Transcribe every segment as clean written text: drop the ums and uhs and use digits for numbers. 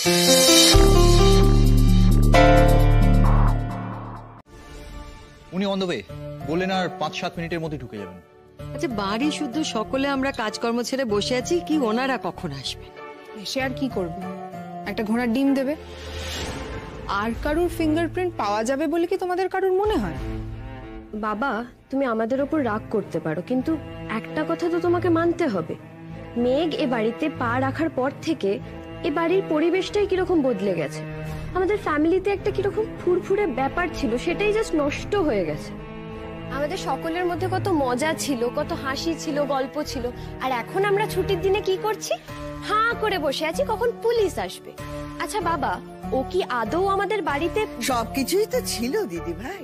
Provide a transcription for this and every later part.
উনি on the way বললেন, আর 5-7 মিনিটের মধ্যে ঢুকে যাবেন। আচ্ছা, বাড়ি শুদ্ধ সকলে আমরা কাজকর্ম ছেড়ে বসে আছি, কি ওনারা কখন আসবে? এসে আর কি করবে? একটা ঘোড়ার ডিম দেবে। আর কারুর ফিঙ্গারপ্রিন্ট পাওয়া যাবে বলে কি তোমাদের কারুর মনে হয়? বাবা, তুমি আমাদের ওপর রাগ করতে পারো, কিন্তু একটা কথা তো তোমাকে মানতে হবে। মেঘ এ বাড়িতে পা রাখার পর থেকে এ বাড়ির পরিবেশটাই কিরকম বদলে গেছে। আমাদের ফ্যামিলিতে একটা কিরকম ফুরফুরে ব্যাপার ছিল, সেটাই জাস্ট নষ্ট হয়ে গেছে। আমাদের সকলের মধ্যে কত মজা ছিল, কত হাসি ছিল, গল্প ছিল। আর এখন আমরা ছুটির দিনে কি করছি? হাঁ করে বসে আছি কখন পুলিশ আসবে। আচ্ছা বাবা, ও কি আদৌ আমাদের বাড়িতে? সবকিছুই তো ছিল দিদি ভাই,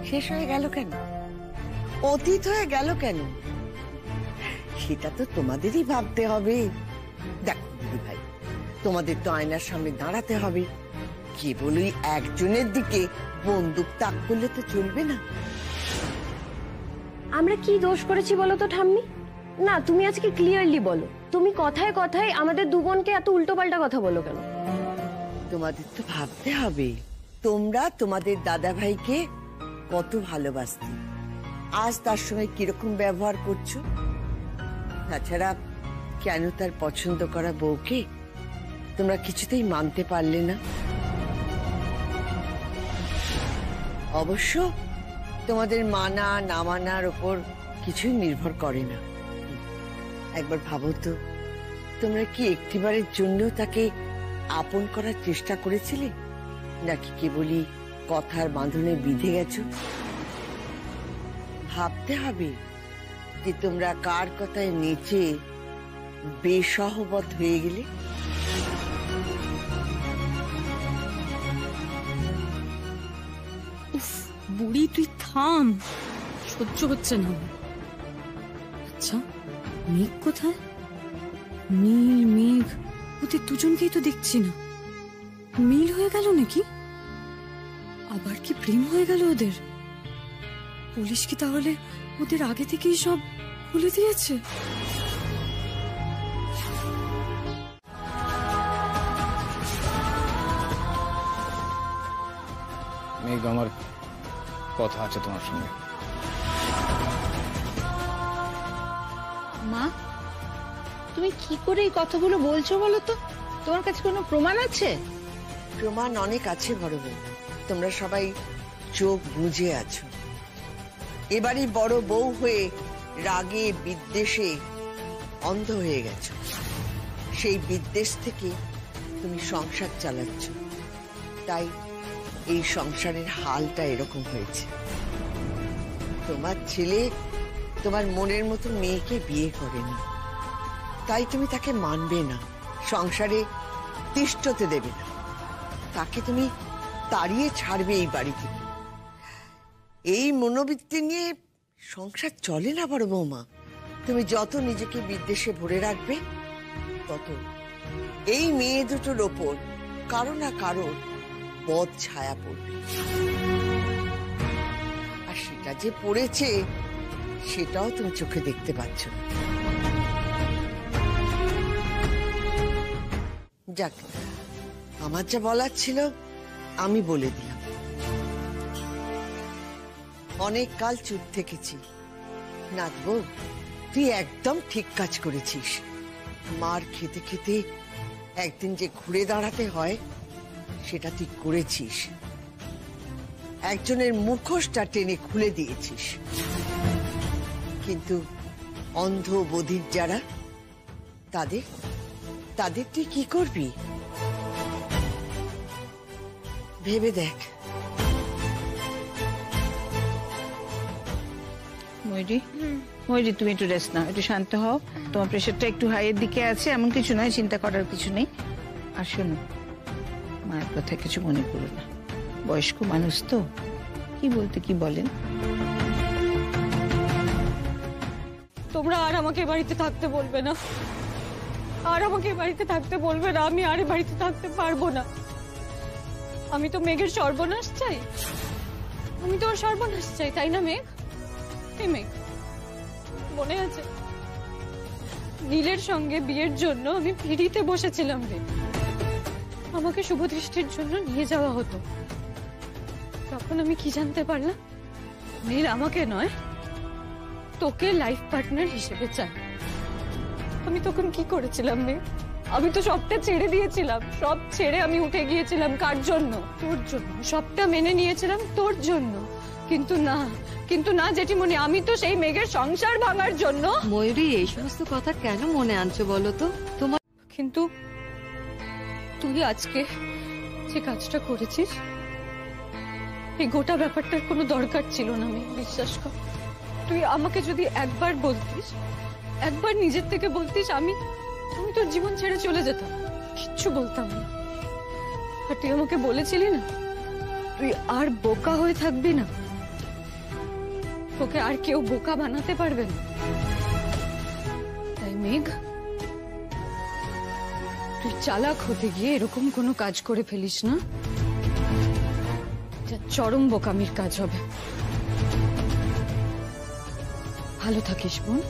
শেষ হয়ে গেল কেন? অতীত হয়ে গেল কেন? সেটা তো তোমাদেরই ভাবতে হবে। দেখো দিদি ভাই, তোমাদের তো আয়নার সামনে দাঁড়াতে হবে। কেবলই একজনের দিকে বন্দুক তাক করলে তো চলবে না। আমরা কি দোষ করেছি বলো তো ঠাম্মি? না, তুমি আজকে ক্লিয়ারলি বলো, তুমি কথায় কথায় আমাদের দু বোনকে এত উল্টোপাল্টা কথা বলো কেন? তোমাদের তো ভাবতে হবে, তোমরা তোমাদের দাদা ভাইকে কত ভালোবাসতে, আজ তার সঙ্গে কিরকম ব্যবহার করছো। তাছাড়া কেন তার পছন্দ করা বউকে তোমরা কিছুতেই মানতে পারলে না? অবশ্য তোমাদের মানা না মানার ওপর কিছুই নির্ভর করে না। একবার ভাবো তো, তোমরা কি একটিবারের জন্য তাকে আপন করার চেষ্টা করেছিলে, নাকি কেবলই কথার বাঁধনে বিঁধে গেছো? ভাবতে হবে যে তোমরা কার কথায় নেচে বেসহবত হয়ে গেলে। বুড়ি তুই থাম, সহ্য হচ্ছে না। আচ্ছা, মেঘ কোথায়? নীল মেঘ, ওদের দুজনকেই তো দেখছি না। মিল হয়ে গেল নাকি? আবার কি প্রেম হয়ে গেল ওদের? পুলিশ কি তাহলে ওদের আগে থেকেই সব বলে দিয়েছে? মেঘ, আমার কথা আছে তোমার সঙ্গে। মা, তুমি কি করে এই কথাগুলো বলছো বলো তো? তোমার কাছে কোনো প্রমাণ আছে? প্রমাণ অনেক আছে বড় বউ, তোমরা সবাই চোখ বুজে আছো। এবারই বড় বউ হয়ে রাগে বিদ্বেষে অন্ধ হয়ে গেছো। সেই বিদ্বেষ থেকে তুমি সংসার চালাচ্ছ, তাই এই সংসারের হালটা এরকম হয়েছে। তোমার ছেলে তোমার মনের মতো মেয়েকে বিয়ে করেনি, তাই তুমি তাকে মানবে না, সংসারে তিষ্ঠতে দেবে না, তাকে তুমি তাড়িয়ে ছাড়বে এই বাড়ি থেকে। এই মনোবৃত্তি নিয়ে সংসার চলে না বড় বৌমা। তুমি যত নিজেকে বিদ্বেষে ভরে রাখবে, তত এই মেয়ে দুটোর ওপর কারো না কারো বদ ছায়া পড়বে। আর সেটা যে পড়েছে সেটাও তুমি চোখে দেখতে পাচ্ছ। যাক, আমার যা বলার ছিল আমি বলে দিলাম। অনেক কাল চুপ থেকেছি। নাথবো, তুই একদম ঠিক কাজ করেছিস। মার খেতে খেতে একদিন যে ঘুরে দাঁড়াতে হয় সেটা তুই করেছিস। একজনের মুখোশটা টেনে খুলে দিয়েছিস, কিন্তু অন্ধ বধির যারা, তাদের তুই কি করবি ভেবে দেখ। ময়ূরী, তুমি একটু রেস্ট নাও, একটু শান্ত হও। তোমার প্রেশারটা একটু হাইয়ের দিকে আছে, এমন কিছু নয়, চিন্তা করার কিছু নেই। আর শোনো, মায়ের কথা কিছু মনে করো না, বয়স্ক মানুষ তো, কি বলতে কি বলেন। তোমরা আর আমাকে বাড়িতে থাকতে বলবে না, আর আমাকে বাড়িতে থাকতে বলবে না। আমি আর বাড়িতে থাকতে পারবো না। আমি তো মেঘের সর্বনাশ চাই, আমি তো ওর সর্বনাশ চাই, তাই না মেঘ? এই মেঘ, মনে আছে নীলের সঙ্গে বিয়ের জন্য আমি পিড়িতে বসেছিলাম রে। আমাকে শুভদৃষ্টির জন্য নিয়ে যাওয়া হতো। তখন আমি কি জানতে পারলাম, নীল আমাকে নয় তোকে লাইফ পার্টনার হিসেবে চায়। আমি তখন কি করেছিলাম মেয়ে? আমি তো সবটা ছেড়ে দিয়েছিলাম, সব ছেড়ে আমি উঠে গিয়েছিলাম। কার জন্য? তোর জন্য। সবটা মেনে নিয়েছিলাম তোর জন্য। কিন্তু না জেঠিমণি, আমি তো সেই মেঘের সংসার ভাঙার জন্য। ময়ূরী, এই সমস্ত কথা কেন মনে আনছো বলো তো? তোমার কিন্তু তুই আজকে যে কাজটা করেছিস, এই গোটা ব্যাপারটার কোনো দরকার ছিল না। আমি বিশ্বাস কর, তুই আমাকে যদি একবার বলতিস, একবার নিজের থেকে বলতিস, আমি তোর জীবন ছেড়ে চলে যেতাম, কিচ্ছু বলতাম না। আর তুই আমাকে বলেছিলি না, তুই আর বোকা হয়ে থাকবি না, তোকে আর কেউ বোকা বানাতে পারবে না। তাই মেঘ, তুই চালাক হতে গিয়ে এরকম কোনো কাজ করে ফেলিস না যা চরম বোকামির কাজ হবে। ভালো থাকিস বোন।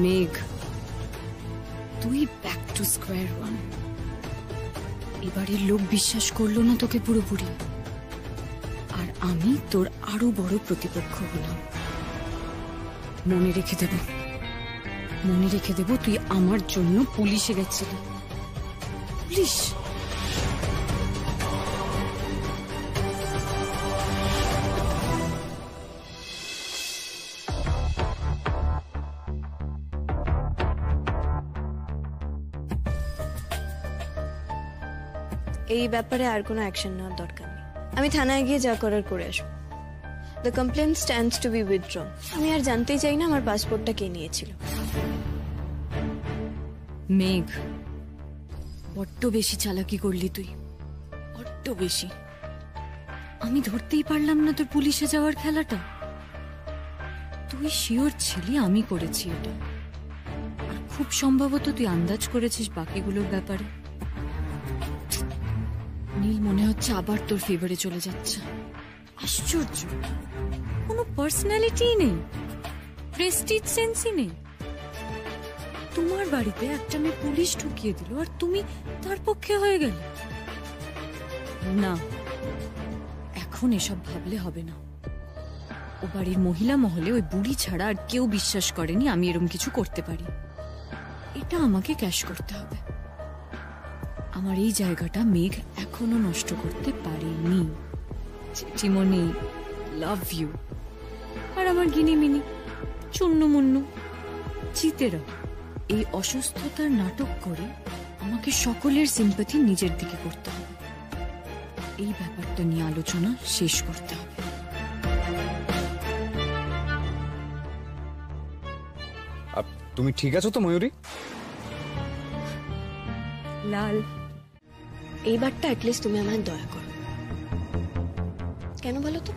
মেঘ, তুই ব্যাক টু স্কোয়ার ওয়ান। এবারের লোক বিশ্বাস করলো না তোকে পুরোপুরি, আর আমি তোর আরো বড় প্রতিপক্ষ হলাম। মনে রেখে দেব তুই আমার জন্য পুলিশে গেছিলি। পুলিশ? এই ব্যাপারে আর কোনো অ্যাকশন নেওয়ার দরকার নেই। আমি থানায় গিয়ে যা করার করে আসবো। The complaint stands to be withdrawn. আমি আর জানতেই চাই না আমার পাসপোর্টটা কে নিয়েছিল। মেঘ, বড্ড বেশি চালাকি করলি তুই, বড্ড বেশি। আমি ধরতেই পারলাম না তোর পুলিশে যাওয়ার খেলাটা। তুই শিওর ছিলি আমি করেছি এটা, আর খুব সম্ভবত তুই আন্দাজ করেছিস বাকিগুলোর ব্যাপারে। নীল, মনে হচ্ছে আবার তোর ফেভারে চলে যাচ্ছে। আশ্চর্য, কোনো পার্সোনালিটি নেই, প্রেস্টিজ সেন্সই নেই। তোমার বাড়িতে একটা মেয়ে পুলিশ ঢুকিয়ে দিল আর তুমি তার পক্ষে হয়ে গেলে। না, এখন এসব ভাবলে হবে না। ও বাড়ির মহিলা মহলে ওই বুড়ি ছাড়া আর কেউ বিশ্বাস করেনি আমি এরকম কিছু করতে পারি। এটা আমাকে ক্যাশ করতে হবে। আমার এই জায়গাটা মেঘ এখনো নষ্ট করতে পারেনি। চিঠিমণি, লাভ ইউ। আর আমার গিনিমিনি, চুন্নু মুন্নু, চিতেরা এই অসুস্থতার নাটক করে আমাকে সকলের সিম্পাথি নিজের দিকে করতে হবে। এই ব্যাপারটা নিয়ে আলোচনা শেষ করতে হবে। তুমি ঠিক আছো তো ময়ূরী? লাল, এইবারটা অ্যাটলিস্ট তুমি আমায় দয়া করো। কেন বলো তো?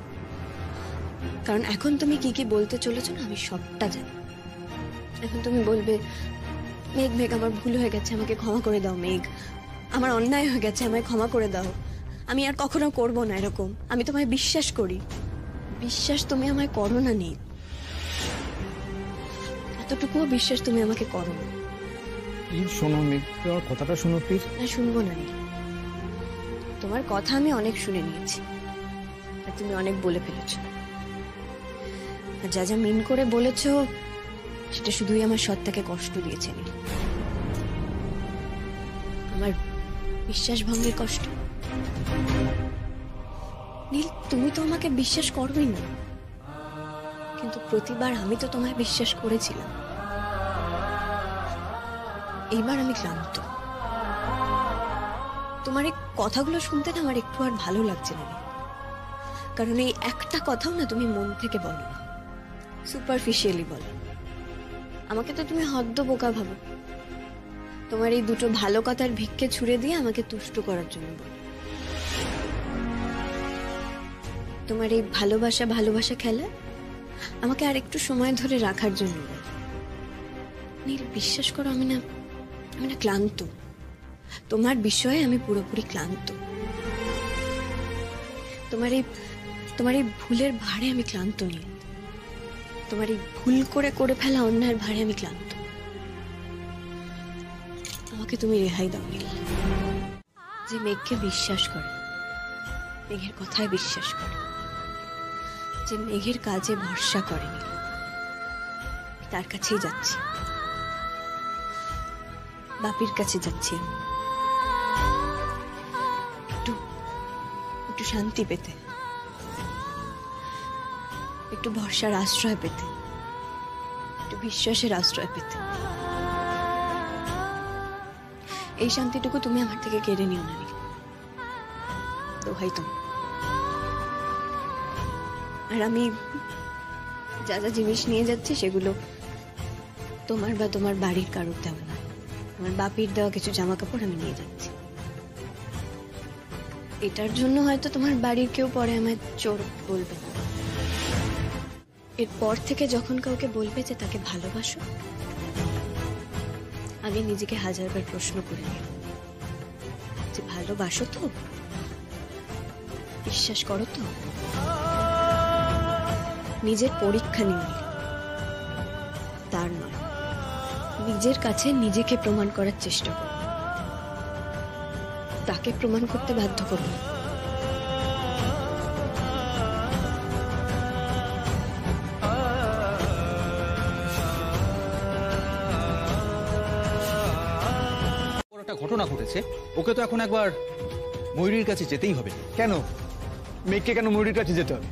কারণ এখন তুমি কি কি বলতে চলেছো না, আমি সবটা জানি। এখন তুমি বলবে, মেঘ মেঘ আমার ভুল হয়ে গেছে, আমাকে ক্ষমা করে দাও। মেঘ, আমার অন্যায় হয়ে গেছে, আমায় ক্ষমা করে দাও। আমি আর কখনো করবো না এরকম। আমি তোমায় বিশ্বাস করি। বিশ্বাস তুমি আমায় করো না নীল, এতটুকুও বিশ্বাস তুমি আমাকে করো না। শোনো মেঘ, আমার কথাটা শোনো প্লিজ। না, শুনবো না নীল। তোমার কথা আমি অনেক শুনে নিয়েছি, আর তুমি অনেক বলে ফেলেছ। আর যা যা মিন করে বলেছ সেটা শুধুই আমার সত্তাকে কষ্ট দিয়েছে নীল। আমার বিশ্বাস ভঙ্গের কষ্ট। নীল, তুমি তো আমাকে বিশ্বাস করোই না, কিন্তু প্রতিবার আমি তো তোমায় বিশ্বাস করেছিলাম। এইবার আমি ক্লান্ত। তোমার এই কথাগুলো শুনতে না আমার একটু আর ভালো লাগছে না, কারণ এই একটা কথাও না তুমি মন থেকে বলো না, সুপারফিশিয়ালি বলো। আমাকে তো তুমি হদ্দ বোকা ভাবো। তোমার এই দুটো ভালো কথার ভিক্ষে ছুড়ে দিয়ে আমাকে তুষ্ট করার জন্য বলো। তোমার এই ভালোবাসা ভালোবাসা খেলা আমাকে আর একটু সময় ধরে রাখার জন্য বলো। নীল, বিশ্বাস করো, আমি না ক্লান্ত। তোমার বিষয়ে আমি পুরোপুরি ক্লান্ত। তোমার এই ভুলের ভারে আমি ক্লান্ত নীল। তোমার এই ভুল করে করে ফেলা অন্যায়ের ভারে আমি ক্লান্ত। আমাকে তুমি রেহাই দাও নীল। যে মেঘকে বিশ্বাস করে, মেঘের কথায় বিশ্বাস করে, যে মেঘের কাজে ভরসা করে নীল, তার কাছেই যাচ্ছি, বাপির কাছে যাচ্ছি আমি। একটু একটু শান্তি পেতে, একটু ভরসার আশ্রয় পেতে, একটু বিশ্বাসের আশ্রয় পেতে। এই শান্তিটুকু তুমি আমার থেকে কেড়ে নিও না নীল, দোহাই তুমি। আর আমি যা যা জিনিস নিয়ে যাচ্ছি সেগুলো তোমার বা তোমার বাড়ির কারোর দেওয়া না, আমার বাপির দেওয়া কিছু জামা কাপড় আমি নিয়ে যাচ্ছি। এটার জন্য হয়তো তোমার বাড়ির কেউ পরে আমায় চোর বলবে না। এরপর থেকে যখন কাউকে বলবে যে তাকে ভালোবাসো, আমি নিজেকে হাজারবার প্রশ্ন করে নিই যে ভালোবাসো তো, বিশ্বাস করো তো। নিজের পরীক্ষা নিয়ে নিল, তার নয়, নিজের কাছে নিজেকে প্রমাণ করার চেষ্টা করো, তাকে প্রমাণ করতে বাধ্য করো না। একটা ঘটনা ঘটেছে, ওকে তো এখন একবার ময়ূরীর কাছে যেতেই হবে। কেন মেঘকে কেন ময়ূরীর কাছে যেতে হবে?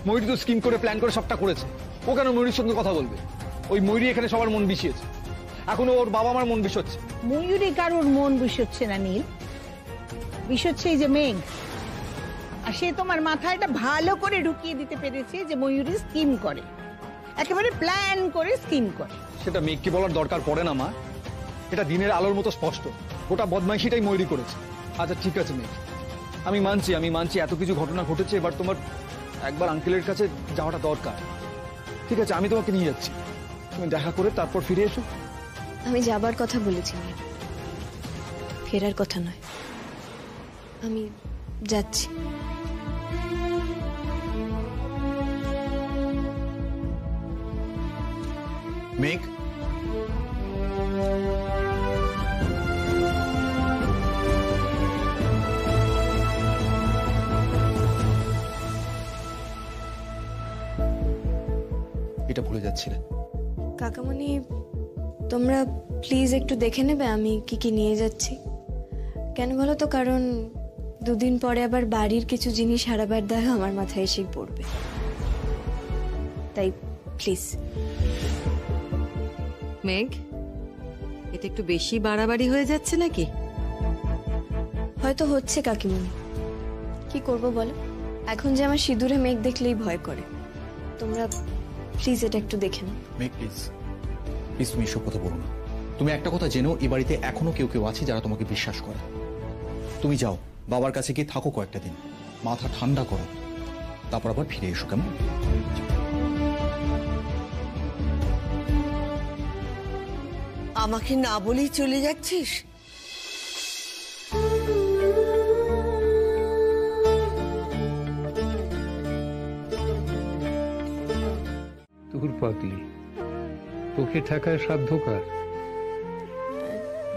ময়ূরী তো স্কিম করে প্ল্যান করে সবটা করেছে, ও কেন ময়ূরীর সঙ্গে কথা বলবে? ওই ময়ূরী এখানে সবার মন বিষিয়েছে, এখন ওর বাবা মার মন বিষচ্ছে। ময়ূরী কারোর মন বিষচ্ছে না নীল, বিষচ্ছে এই যে মেঘ। আর সে তোমার মাথায় এটা ভালো করে ঢুকিয়ে দিতে পেরেছে যে ময়ূরী স্কিম করে, একেবারে প্ল্যান করে স্কিম করে। সেটা মেঘকে বলার দরকার পড়ে না মা, এটা দিনের আলোর মতো স্পষ্ট, গোটা বদমাইশিটাই ময়ূরী করেছে। আচ্ছা ঠিক আছে মেঘ, আমি মানছি এত কিছু ঘটনা ঘটেছে, এবার তোমার একবার আঙ্কেলের কাছে যাওয়াটা দরকার। ঠিক আছে, আমি তোমাকে নিয়ে যাচ্ছি, তুমি দেখা করে তারপর ফিরে এসো। আমি যাবার কথা বলেছি, ফেরার কথা নয়। আমি যাচ্ছি। মেঘ, এটা ভুলে যাচ্ছিলে। কাকামণি, তোমরা প্লিজ একটু দেখে নেবে আমি কি কি নিয়ে যাচ্ছি। কেন বলো তো, কারণ দুদিন পরে আবার বাড়ির কিছু জিনিস হারাবার দায় আমার মাথায় এসেই পড়বে, তাই প্লিজ। মেঘ, এটা একটু বেশি বাড়াবাড়ি হয়ে যাচ্ছে নাকি? হয়তো হচ্ছে কাকিমণি, কি করব বলো, এখন যে আমার সিঁদুরে মেঘ দেখলেই ভয় করে। তোমরা প্লিজ এটা একটু দেখে নাও। মেঘ প্লিজ, প্লিজ তুমি এসব কথা বলো না। তুমি একটা কথা জেনো, এই বাড়িতে এখনো কেউ কেউ আছে যারা তোমাকে বিশ্বাস করে। তুমি যাও, বাবার কাছে গিয়ে থাকো কয়েকটা দিন, মাথা ঠান্ডা করো, তারপর আবার ফিরে এসো, কেমন? আমাকে না বলেই চলে যাচ্ছিস? তোর পাগলি, তোকে ঠেকায় সাধ্য কার?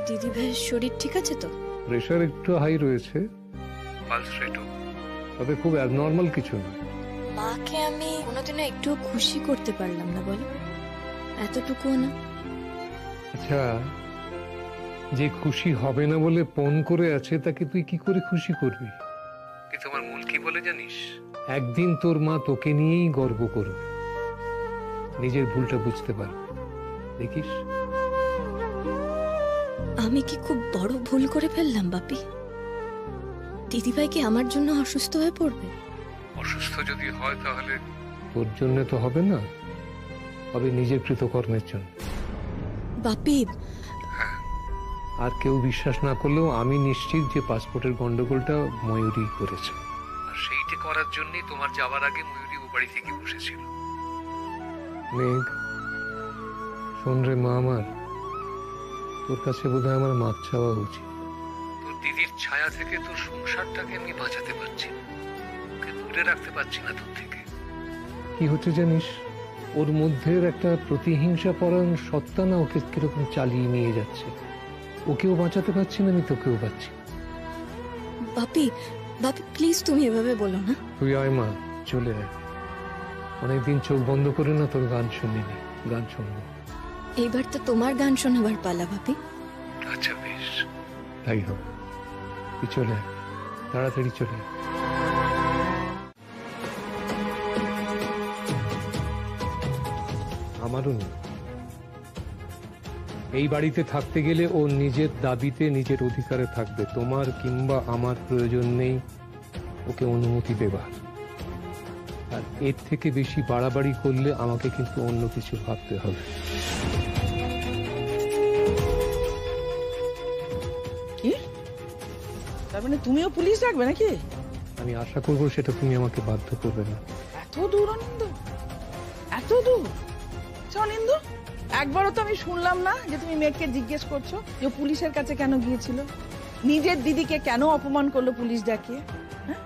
দিদি ভাইয়ের শরীর ঠিক আছে তো? প্রেশার একটু হাই রয়েছে, পালস রেটও, তবে খুব অ্যাবনর্মাল কিছু না। মাকে আমি কোনোদিনও একটু খুশি করতে পারলাম না, বলো, এতটুকুও না। আচ্ছা, যে খুশি হবে না বলে পণ করে আছে তাকে তুই কি করে খুশি করবি? কিন্তু আমার মন কি বলে জানিস, একদিন তোর মা তোকে নিয়েই গর্ব করবে, নিজের ভুলটা বুঝতে পারবে, দেখিস। আমি কি খুব বড় ভুল করে ফেললাম বাপি? দিদিভাই কি আমার জন্য অসুস্থ হয়ে পড়বে? অসুস্থ যদি হয় তাহলে তোর জন্য তো হবে না, হবে নিজের কৃতকর্মের জন্য। বাপি, আর কেউ বিশ্বাস না করলেও আমি নিশ্চিত যে পাসপোর্টের গন্ডগোলটা ময়ূরী করেছে, আর সেইটা করার জন্যই তোমার যাওয়ার আগে ময়ূরী ও বাড়ি থেকে বসেছিল। মেঘ, শোন রে মা আমার, তোর কাছে বোধহয় আমার মাপ চাওয়া উচিত। তোর দিদির ছায়া থেকে তোর সংসারটাকে আমি বাঁচাতে পারছি না, ওকে দূরে রাখতে পারছি না তোর থেকে। কি হচ্ছে জানিস, ওর মধ্যের একটা প্রতিহিংসা পরায়ণ সত্তা না ওকে কিরকম চালিয়ে নিয়ে যাচ্ছে। ওকেও বাঁচাতে পারছি না, আমি তোকেও পাচ্ছি। বাপি, বাপি প্লিজ তুমি এভাবে বলো না। তুই আয় মা, চলে আয়। অনেকদিন চোখ বন্ধ করে না তোর গান শুনিনি, গান শুনবো। এইবার তো তোমার গান শোনাবার পালা বাপি। আচ্ছা বেশ, তাই হোক। তুই চলে আয়, তাড়াতাড়ি চলে আয়। আমারও নেই। এই বাড়িতে থাকতে গেলে ও নিজের দাবিতে নিজের অধিকারে থাকবে। তোমার কিংবা আমার প্রয়োজন নেই ওকে অনুমতি দেবার। আর এর থেকে বেশি বাড়াবাড়ি করলে আমাকে কিন্তু অন্য কিছু ভাবতে হবে। কি তার মানে তুমিও পুলিশ ডাকবে নাকি? আমি আশা করবো সেটা তুমি আমাকে বাধ্য করবে না। এত দূর অনিন্দ, এত দূর? অনিন্দ, একবারও তো আমি শুনলাম না যে তুমি মেয়েকে জিজ্ঞেস করছো যে পুলিশের কাছে কেন গিয়েছিল, নিজের দিদিকে কেন অপমান করলো পুলিশ ডাকিয়ে। হ্যাঁ,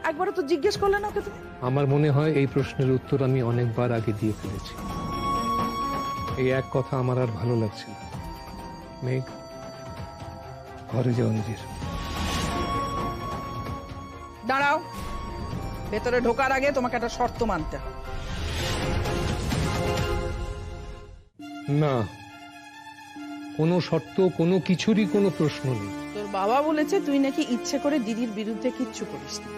একবারও তো জিজ্ঞেস করলে না ওকে তুমি? আমার মনে হয় এই প্রশ্নের উত্তর আমি অনেকবার আগে দিয়ে ফেলেছি। এই এক কথা আমার আর ভালো লাগছে না। মেঘ, ঘরে যাও নিজের। দাঁড়াও, ভেতরে ঢোকার আগে তোমাকে একটা শর্ত মানতে হবে। না, কোনো শর্ত, কোনো কিছুরই কোনো প্রশ্ন নেই। তোর বাবা বলেছে তুই নাকি ইচ্ছে করে দিদির বিরুদ্ধে কিচ্ছু করিস না,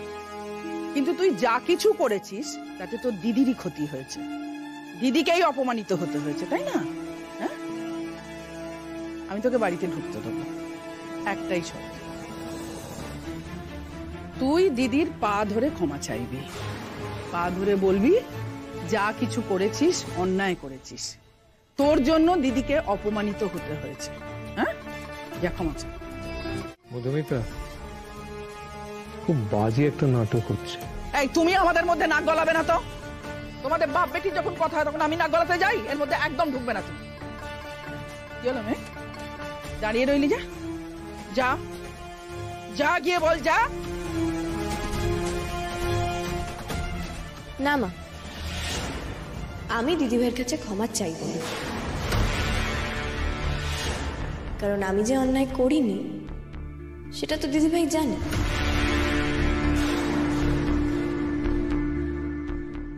কিন্তু তুই যা কিছু করেছিস তাতে তোর দিদিরই ক্ষতি হয়েছে, দিদিকেই অপমানিত হতে হয়েছে, তাই না? হ্যাঁ, আমি তোকে বাড়িতে ঢুকতে দেবো, একটাই শর্ত, তুই দিদির পা ধরে ক্ষমা চাইবি, পা ধরে বলবি যা কিছু করেছিস অন্যায় করেছিস, তোর জন্য দিদিকে অপমানিত হতে হয়েছে। হ্যাঁ, যা ক্ষমা চাই। মধুমিতা, খুব বাজে একটা নাটক হচ্ছে। এই তুমি আমাদের মধ্যে নাক গলাবে না তো। তোমাদের বাপ বেটি যখন কথা হয় তখন আমি নাক গলাতে যাই? এর মধ্যে একদম ঢুকবে না তুমি। কি হলো মেয়ে, দাঁড়িয়ে রইলি? যা যা যা, গিয়ে বল যা। না মা, আমি দিদিভাইয়ের কাছে ক্ষমা চাইব না, কারণ আমি যে অন্যায় করিনি সেটা তো দিদিভাই জানে।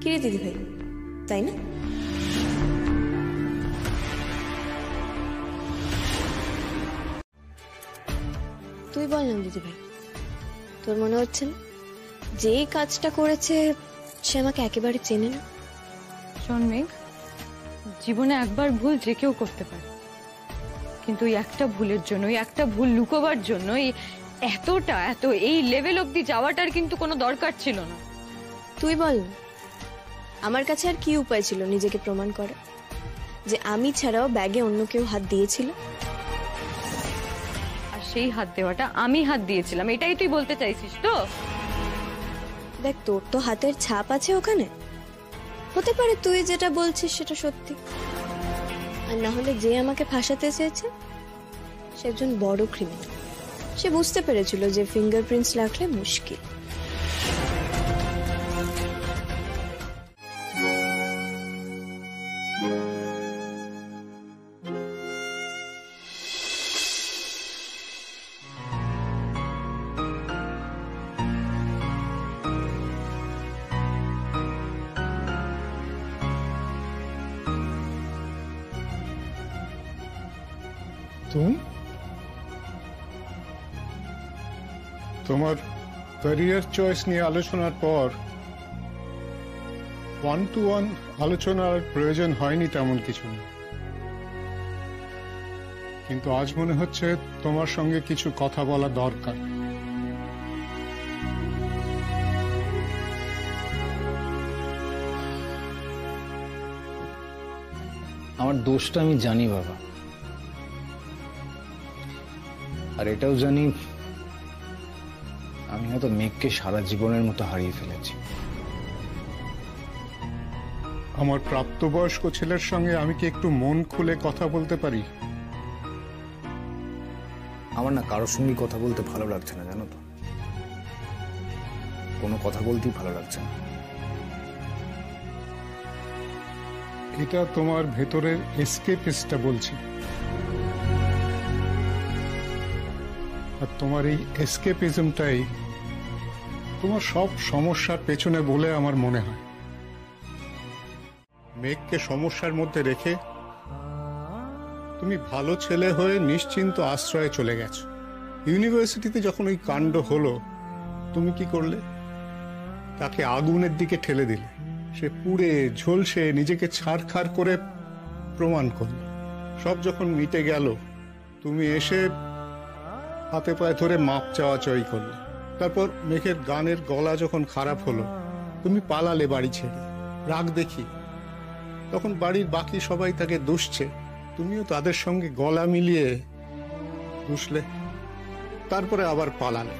কিরে দিদিভাই, তাই না? তুই বল না দিদিভাই, তোর মনে হচ্ছে না যে কাজটা করেছে সে আমাকে একেবারে চেনে না? শোন মেঘ, জীবনে একবার ভুল যে কেউ করতে পারে, কিন্তু ওই একটা ভুলের জন্য, ওই একটা ভুল লুকোবার জন্য এই লেভেল অব্দি যাওয়াটার কিন্তু কোনো দরকার ছিল না। তুই বল না, আমার কাছে আর কি উপায় ছিল নিজেকে প্রমাণ করা যে আমি ছাড়াও ব্যাগে অন্য কেউ হাত দিয়েছিল? আর সেই হাত দেওয়াটা আমি হাত দিয়েছিলাম, এটাই তুই বলতে চাইছিস তো? দেখ, তোর তো হাতের ছাপ আছে ওখানে, হতে পারে তুই যেটা বলছিস সেটা সত্যি, আর না হলে যে আমাকে ফাঁসাতে চেয়েছে সে একজন বড় ক্রিমিনাল। সে বুঝতে পেরেছিল যে ফিঙ্গারপ্রিন্টস রাখলে মুশকিল। তুমি তোমার ক্যারিয়ার চয়েস নিয়ে আলোচনার পর 1-to-1 আলোচনার প্রয়োজন হয়নি তেমন কিছু না, কিন্তু আজ মনে হচ্ছে তোমার সঙ্গে কিছু কথা বলা দরকার। আমার দোষটা আমি জানি বাবা, আর এটাও জানি আমি হয়তো মেঘকে সারা জীবনের মতো হারিয়ে ফেলেছি। আমার প্রাপ্তবয়স্ক ছেলের সঙ্গে আমি কি একটু মন খুলে কথা বলতে পারি? আমার না কারোর সঙ্গে কথা বলতে ভালো লাগছে না, জানো তো, কোনো কথা বলতেই ভালো লাগছে না। এটা তোমার ভেতরের এসকেপিস্টটা বলছে। আর তোমার এই এসকেপিজমটাই তোমার সব সমস্যার পেছনে বলে আমার মনে হয়। মেঘকে সমস্যার মধ্যে রেখে তুমি ভালো ছেলে হয়ে নিশ্চিন্ত আশ্রয়ে চলে গেছো। ইউনিভার্সিটিতে যখন ওই কাণ্ড হলো, তুমি কি করলে? তাকে আগুনের দিকে ঠেলে দিলে। সে পুড়ে ঝলসে নিজেকে ছারখার করে প্রমাণ করল। সব যখন মিটে গেল, তুমি এসে হাতে পায়ে ধরে মাপ চাওয়াচাই করলে। তারপর মেঘের গানের গলা যখন খারাপ হলো, তুমি পালালে বাড়ি ছেড়ে। রাগ দেখি তখন বাড়ির বাকি সবাই তাকে দুষছে, তুমিও তাদের সঙ্গে গলা মিলিয়ে দুষলে। তারপরে আবার পালালে।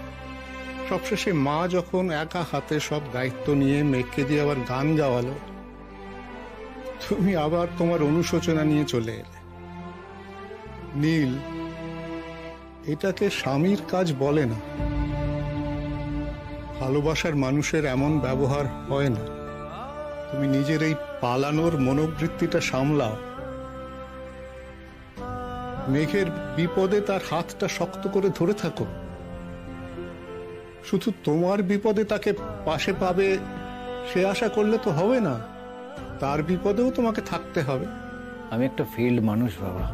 সবশেষে মা যখন একা হাতে সব দায়িত্ব নিয়ে মেঘকে দিয়ে আবার গান গাওয়ালো, তুমি আবার তোমার অনুশোচনা নিয়ে চলে এলে। নীল, এটাকে স্বামীর কাজ বলে না। ভালোবাসার মানুষের এমন ব্যবহার হয় না। তুমি নিজের এই পালানোর মনোবৃত্তিটা সামলাও। মেঘের বিপদে তার হাতটা শক্ত করে ধরে থাকো। শুধু তোমার বিপদে তাকে পাশে পাবে সে আশা করলে তো হবে না, তার বিপদেও তোমাকে থাকতে হবে। আমি একটা ফেইল্ড মানুষ বাবা,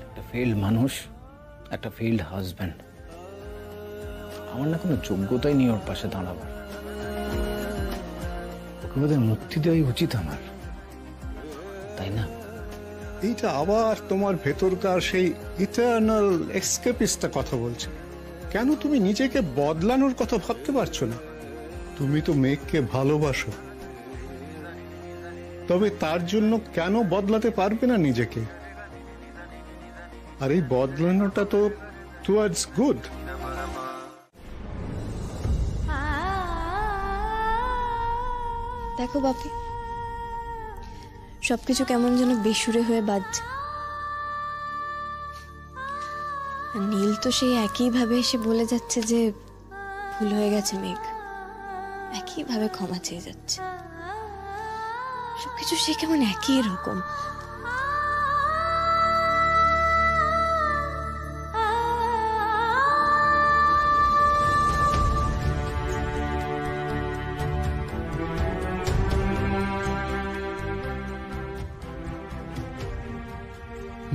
একটা ফেইল্ড মানুষ, একটা ফেইল্ড হাজব্যান্ড। আমার না কোনো যোগ্যতাই নেই ওর পাশে দাঁড়াবার। ওকে বোধহয় মুক্তি দেওয়াই উচিত আমার, তাই না? এইটা আবার তোমার ভেতরকার সেই ইটারনাল এসকেপিস্টটা কথা বলছে। কেন তুমি নিজেকে বদলানোর কথা ভাবতে পারছো না? তুমি তো মেঘকে ভালোবাসো, তবে তার জন্য কেন বদলাতে পারবে না নিজেকে? আর এই বদলানোটা তো টুয়ার্ডস গুড। দেখো বাপি, সবকিছু কেমন যেন বেসুরে হয়ে বাজছে। নীল তো সেই একই ভাবে এসে বলে যাচ্ছে যে ভুল হয়ে গেছে মেঘ, একই ভাবে ক্ষমা চেয়ে যাচ্ছে। সবকিছু সে কেমন একই রকম।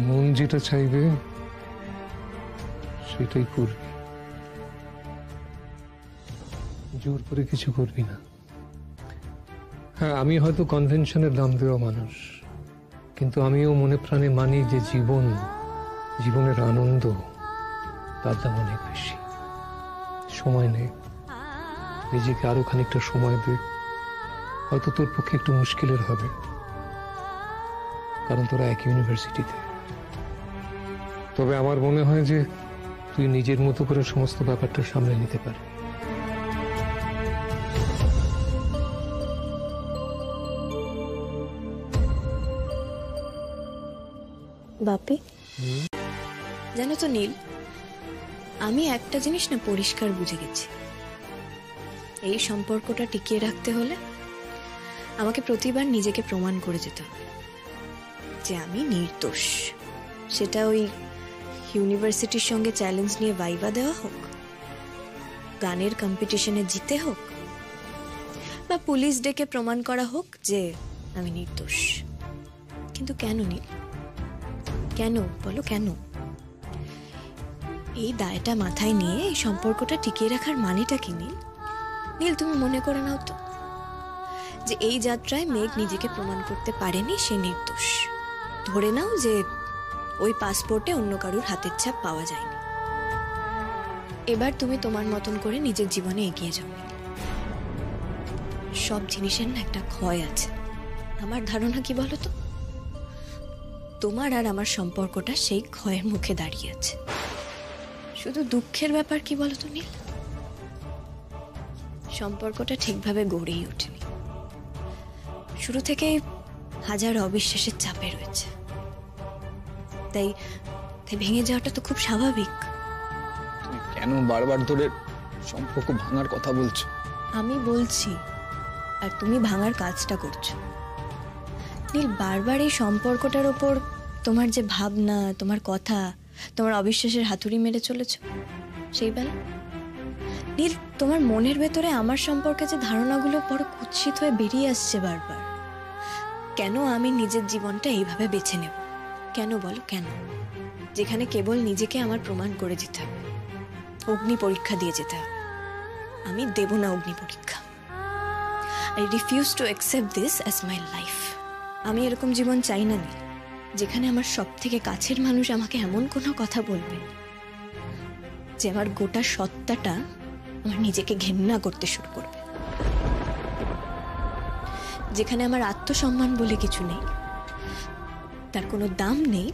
মন যেটা চাইবে সেটাই করবি, জোর করে কিছু করবি না। হ্যাঁ, আমি হয়তো কনভেনশনের দাম দেওয়া মানুষ, কিন্তু আমিও মনে প্রাণে মানি যে জীবনের আনন্দ তার দাম অনেক বেশি। সময় নেই, নিজেকে আরো খানিকটা সময় দে। হয়তো তোর পক্ষে একটু মুশকিলের হবে, কারণ তোরা এক ইউনিভার্সিটিতে। তবে আমার মনে হয় যে তুই নিজের মতো করে সমস্ত ব্যাপারটা সামলে নিতে পারবি। বাপি, জানো তো নীল, আমি একটা জিনিস না পরিষ্কার বুঝে গেছি। এই সম্পর্কটা টিকিয়ে রাখতে হলে আমাকে প্রতিবার নিজেকে প্রমাণ করে যেতে হবে যে আমি নির্দোষ। সেটা ওই ইউনিভার্সিটির সঙ্গে চ্যালেঞ্জ নিয়ে ভাইবা দেওয়া হোক, গানের কম্পিটিশনে জিতে হোক, বা পুলিশ ডেকে প্রমাণ করা হোক যে আমি নির্দোষ। কিন্তু কেন নীল, কেন বলো কেন? এই দায়টা মাথায় নিয়ে এই সম্পর্কটা টিকিয়ে রাখার মানেটা কি নীল? নীল, তুমি মনে করে নাও তো যে এই যাত্রায় মেঘ নিজেকে প্রমাণ করতে পারেনি সে নির্দোষ। ধরে নাও যে ওই পাসপোর্টে অন্য কারুর হাতের ছাপ পাওয়া যায়নি। এবার তুমি তোমার মতন করে নিজের জীবনে এগিয়ে যাও। সব জিনিসের না একটা ক্ষয় আছে। আমার ধারণা কি বলো তো, তোমার আর আমার সম্পর্কটা সেই ক্ষয়ের মুখে দাঁড়িয়ে আছে। শুধু দুঃখের ব্যাপার কি বলো তো নীল, সম্পর্কটা ঠিকভাবে গড়েই ওঠেনি। শুরু থেকেই হাজার অবিশ্বাসের চাপে রয়েছে। তাই ভেঙে যাওয়াটা তো খুব স্বাভাবিক। তুমি কেন বারবার ধরে সম্পর্ক ভাঙার কথা বলছো? আমি বলছি আর তুমি ভাঙার কাজটা করছো। নীল, বারবার এই সম্পর্কটার ওপর তোমার যে ভাবনা, তোমার কথা, তোমার অবিশ্বাসের হাতুড়ি মেরে চলেছ সেই বেলা। নীল, তোমার মনের ভেতরে আমার সম্পর্কে যে ধারণাগুলো বড় কুৎসিত হয়ে বেরিয়ে আসছে বারবার। কেন আমি নিজের জীবনটা এইভাবে বেছে নেব? কেন বলো, কেন? যেখানে কেবল নিজেকে আমার প্রমাণ করে দিতে হবে, অগ্নি পরীক্ষা দিয়ে যেতে হবে। আমি দেব না অগ্নি পরীক্ষা। I refuse to accept this as my life. আমি এরকম জীবন চাই না নীল, যেখানে আমার সব থেকে কাছের মানুষ আমাকে এমন কোনো কথা বলবে যে আমার গোটা সত্তাটা আমার নিজেকে ঘেন্না করতে শুরু করবে। যেখানে আমার আত্মসম্মান বলে কিছু নেই, তার কোনো দাম নেই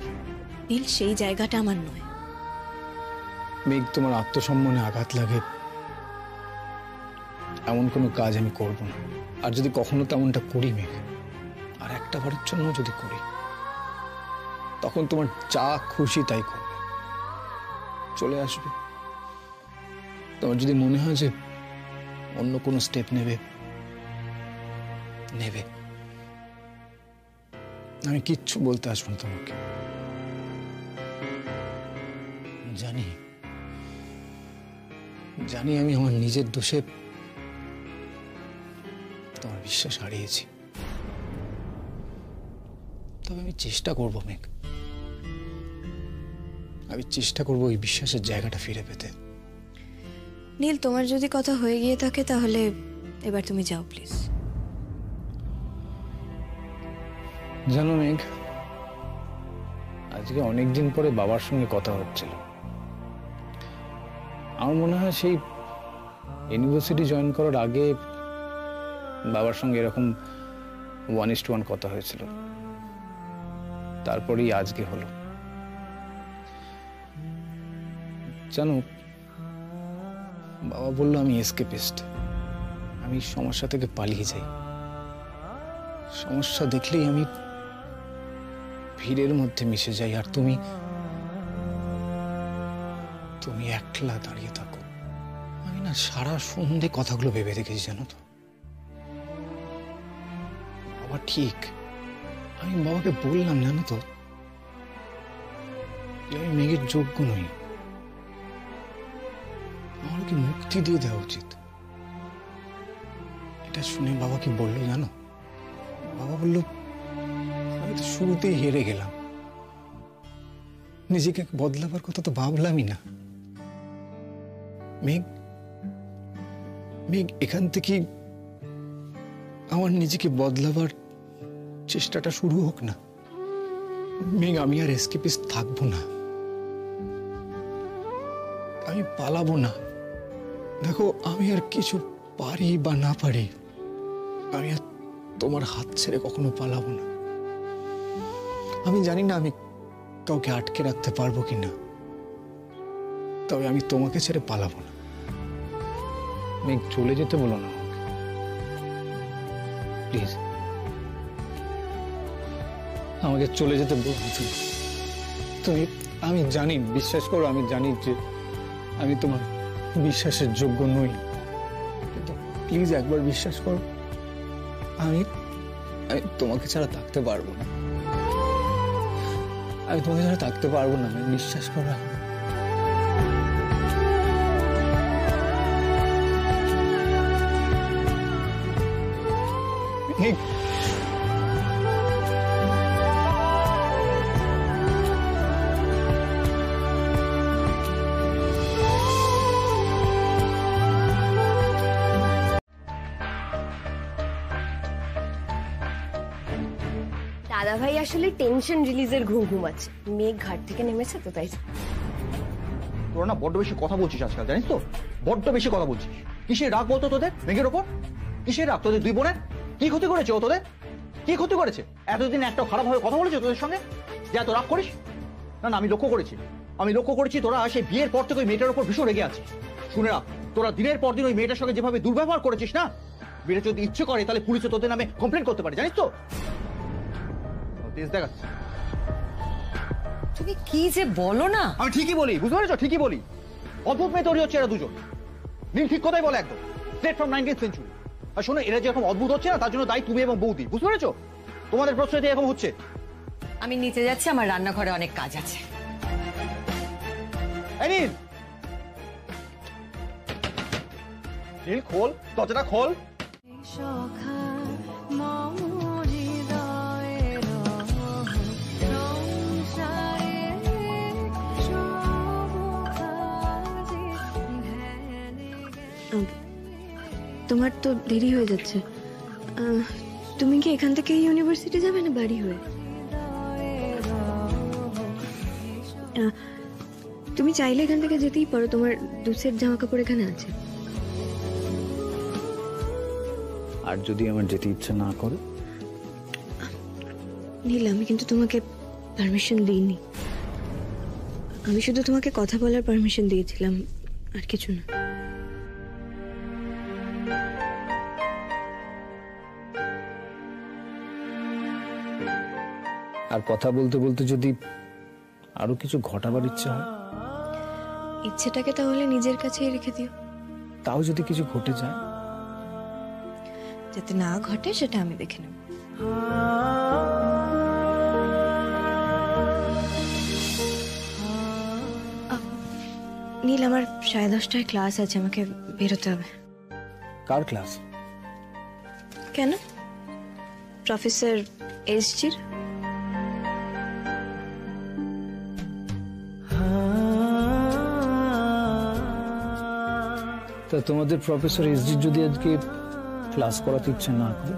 নীল, সেই জায়গাটা আমার নয়। মেঘ, তোমার আত্মসম্মানে আঘাত লাগে এমন কোনো কাজ আমি করব না। আর যদি কখনো তেমনটা করি মেঘ, আর একটা বারের জন্য যদি করি, তখন তোমার যা খুশি তাই করবে, চলে আসবে। তোমার যদি মনে হয় যে অন্য কোনো স্টেপ নেবে, নেবে। আমি কিচ্ছু বলতে আসবো না তোমাকে। জানি জানি আমি আমার নিজের দোষে তোমার বিশ্বাস হারিয়েছি, তবে আমি চেষ্টা করব মেঘ, আমি চেষ্টা করব এই বিশ্বাসের জায়গাটা ফিরে পেতে। নীল, তোমার যদি কথা হয়ে গিয়ে থাকে তাহলে এবার তুমি যাও প্লিজ। জানো মেঘ, আজকে অনেকদিন পরে বাবার সঙ্গে কথা হচ্ছিল। আমার মনে হয় সেই ইউনিভার্সিটি জয়েন করার আগে বাবার সঙ্গে এরকম 1:1 কথা হয়েছিল, তারপরেই আজকে হলো। জানো, বাবা বলল আমি এসকেপিস্ট, আমি সমস্যা থেকে পালিয়ে যাই। সমস্যা দেখলেই আমি ভিড়ের মধ্যে মিশে যাই, আর তুমি একলা দাঁড়িয়ে থাকো। আমি না সারা সন্ধে কথাগুলো ভেবে রেখেছি, জানো তো। বাবা ঠিক, আমি বাবাকে বললাম, জানো তো, আমি মেঘের যোগ্য নই, আমার কি মুক্তি দিয়ে দেওয়া উচিত। এটা শুনে বাবা কি বললো জানো? বাবা বলল, আমি তো শুরুতেই হেরে গেলাম, নিজেকে বদলাবার কথা তো ভাবলামই না। মেঘ, এখান থেকে আমার নিজেকে বদলাবার চেষ্টাটা শুরু হোক না। মেঘ, আমি আর এসকেপিস্ট থাকবো না, আমি পালাবো না। দেখো, আমি আর কিছু পারি বা না পারি, আমি আর তোমার হাত ছেড়ে কখনো পালাবো না। আমি জানি না আমি কাউকে আটকে রাখতে পারবো কিনা, তবে আমি তোমাকে ছেড়ে পালাবো না। মেঘ, চলে যেতে বলো না আমাকে, প্লিজ। আমাকে চলে যেতে বলো তুমি। আমি জানি, বিশ্বাস করো, আমি জানি যে আমি তোমার বিশ্বাসের যোগ্য নই, কিন্তু প্লিজ একবার বিশ্বাস করো, আমি তোমাকে ছাড়া থাকতে পারবো না। আমি তোমাকে ছাড়া থাকতে পারবো না, বিশ্বাস করো। দাদা ভাই আসলে টেনশন রিলিজের ঘুম ঘুমাচ্ছে। মেঘ ঘাট থেকে নেমেছে তো, তাই। তোরা না বড্ড বেশি কথা বলছিস আজকাল, জানিস তো? বড্ড বেশি কথা বলছিস। কিসের রাগ বলতো তোদের মেঘের ওপর? কিসের রাগ তোদের দুই বোনের? কি ক্ষতি করেছে ও তোদের? কি ক্ষতি করেছে? এতদিন একটা খারাপ ভাবে কথা বলেছে তোদের সঙ্গে যে এত রাগ করিস? না না, আমি লক্ষ্য করেছি তোরা সেই বিয়ের পর থেকে ওই মেয়েটার উপর ভীষণ রেগে আছিস। শুনে রাখ, তোরা দিনের পর দিন ওই মেয়েটার সঙ্গে যেভাবে দুর্ব্যবহার করেছিস না, মেয়েটা যদি ইচ্ছে করে তাহলে পুলিশে তোদের নামে কমপ্লেন করতে পারে, জানিস তো? দেখাচ্ছে তুমি কি যে বলো না। আমি ঠিকই বলি, বুঝতে পেরেছো? ঠিকই বলি। অদ্ভুত মেয়ে তৈরি হচ্ছে এরা দুজন। নীল ঠিক কথাই বলে, একদম স্ট্রেট ফ্রম 19th সেঞ্চুরি। আর শোনো, এরা যেরকম অদ্ভুত হচ্ছে না, তার জন্য দায়ী তুমি এবং বৌদি, বুঝতে পেরেছো? তোমাদের প্রশ্রয়তে এরকম হচ্ছে। আমি নিচে যাচ্ছি, আমার রান্নাঘরে অনেক কাজ আছে। নীল, নীল খোল, দরজাটা খোল। তোমার তো দেরি হয়ে যাচ্ছে, তুমি কি এখান থেকে ইউনিভার্সিটি যাবে না বাড়ি হয়ে? তুমি চাইলে এখান থেকে যেতেই পারো, তোমার 2 সেট জামা কাপড় এখানে আছে। আর যদি আমার যেতে ইচ্ছে না করে? নীল, আমি কিন্তু তোমাকে পারমিশন দিইনি, আমি শুধু তোমাকে কথা বলার পারমিশন দিয়েছিলাম, আর কিছু না। আর কথা বলতে বলতে যদি আরো কিছু ঘটাবার ইচ্ছে হয়? ইচ্ছেটাকে তাহলে নিজের কাছেই রেখে দিও। তাও যদি কিছু ঘটে যায়? যাতে না ঘটে সেটা আমি দেখে নেব। নীল, আমার 10:30টায় ক্লাস আছে, আমাকে বেরোতে হবে। কার ক্লাস? কেন? প্রফেসর এসজির। তা তোমাদের প্রফেসর এসজি যদি আজকে ক্লাস করাতে ইচ্ছে না করে,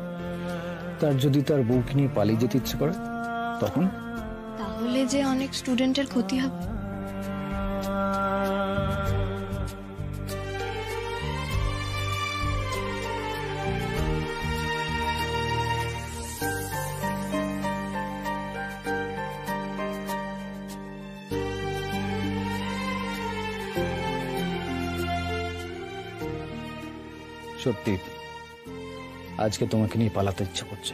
তার যদি তার বউকে নিয়ে পালিয়ে যেতে ইচ্ছে করে, তখন? তাহলে যে অনেক স্টুডেন্টের ক্ষতি হবে। সত্যি আজকে তোমাকে নিয়ে পালাতে ইচ্ছে করছে।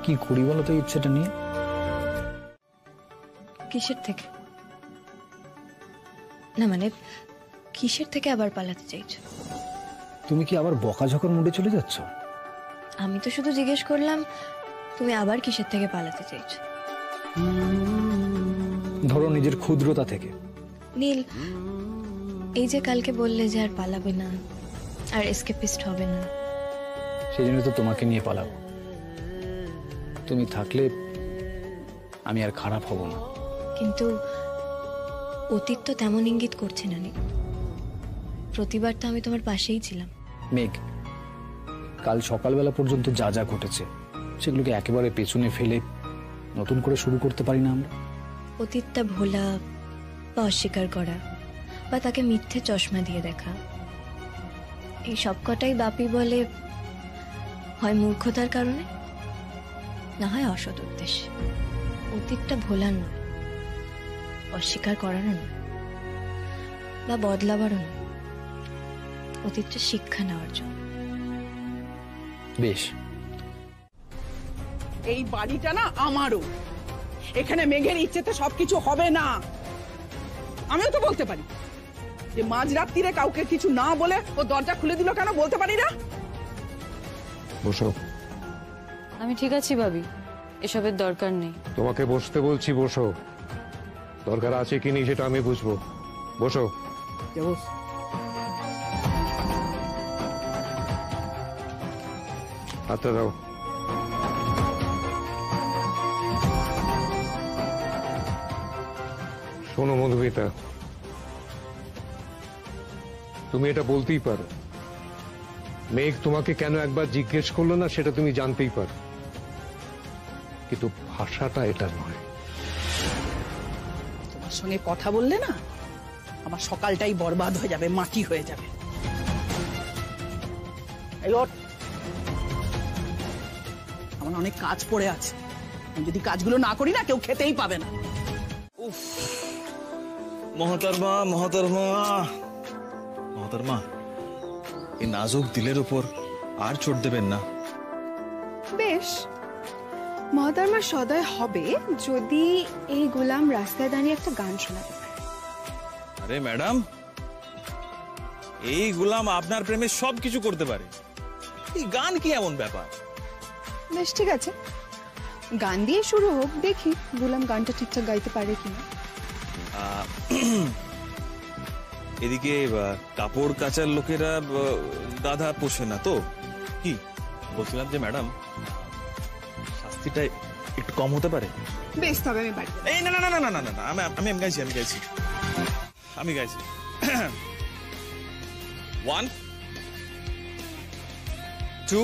কি করি বলো তো ইচ্ছেটা নিয়ে? কিসের থেকে? না মানে কিসের থেকে আবার পালাতে চাইছো? তুমি কি আবার বকাঝকার মুডে চলে যাচ্ছ? আমি তো শুধু জিজ্ঞেস করলাম তুমি আবার কিসের থেকে পালাতে চাইছো। ধরো নিজের ক্ষুদ্রতা থেকে। নীল, এই যে কালকে বললে যে আর পালাবে না, আর এসকেপিস্ট হবে না, সেই জন্য তো তোমাকে নিয়ে পালাবো। তুমি থাকলে আমি আর খারাপ হব না। কিন্তু অতীত তো তেমন ইঙ্গিত করছে না নীল। প্রতিবার তো আমি তোমার পাশেই ছিলাম। মেঘ, কাল সকালবেলা পর্যন্ত যা যা ঘটেছে সেগুলোকে একেবারে পেছনে ফেলে নতুন করে শুরু করতে পারি না আমরা? অতীতটা ভোলা বা অস্বীকার করা বা তাকে মিথ্যে চশমা দিয়ে দেখা, এই সব কটাই বাপি বলে হয় মূর্খতার কারণে, না হয় অসৎ উদ্দেশ্যে। অতীতটা ভোলার নয়, অস্বীকার করারও নয়, বা বদলাবারও নয়। অতীতটা শিক্ষা নেওয়ার জন্য। বেশ, এই বাড়িটা না আমারও, এখানে মেঘের ইচ্ছেতে সবকিছু হবে না। আমিও তো বলতে পারি যে মাঝরাত্রিরে কাউকে কিছু না বলে ও দরজা খুলে দিল কেন, বলতে পারি না? বসো। আমি ঠিক আছি ভাবি, এসবের দরকার নেই। তোমাকে বসতে বলছি, বসো। দরকার আছে কি নেই সেটা আমি বুঝবো। বসো। হাতটা দাও। শোনো মধুমিতা, তুমি এটা বলতেই পারো মেঘ তোমাকে কেন একবার জিজ্ঞেস করলো না সেটা তুমি জানতেই পারো, কিন্তু ভাষাটা এটা নয়। তোমার সঙ্গে কথা বললে না আমার সকালটাই বরবাদ হয়ে যাবে, মাটি হয়ে যাবে। এই ওঠ, আমার অনেক কাজ পড়ে আছে, আমি যদি কাজগুলো না করি না কেউ খেতেই পাবে না। মহতরমা মহতরমা মহতরমা, এই নাজুক দিলের উপর আর চোট দেবেন না। বেশ, মহতরমা সদয় হবে যদি এই গোলাম রাস্তায় দাঁড়িয়ে একটা গান শোনাতে পারে। আরে ম্যাডাম, এই গোলাম আপনার প্রেমে সবকিছু করতে পারে, এই গান কি এমন ব্যাপার? বেশ, ঠিক আছে, গান দিয়ে শুরু হোক, দেখি গোলাম গানটা ঠিকঠাক গাইতে পারে কিনা। এদিকে কাপড় কাচার লোকেরা গাধা পোষে না তো? কি বলছিলাম যে ম্যাডাম, শাস্তিটা একটু কম হতে পারে? বেশ, তবে আমি বাড়ি এই না না না না না না না, আমি গাইছি 1 2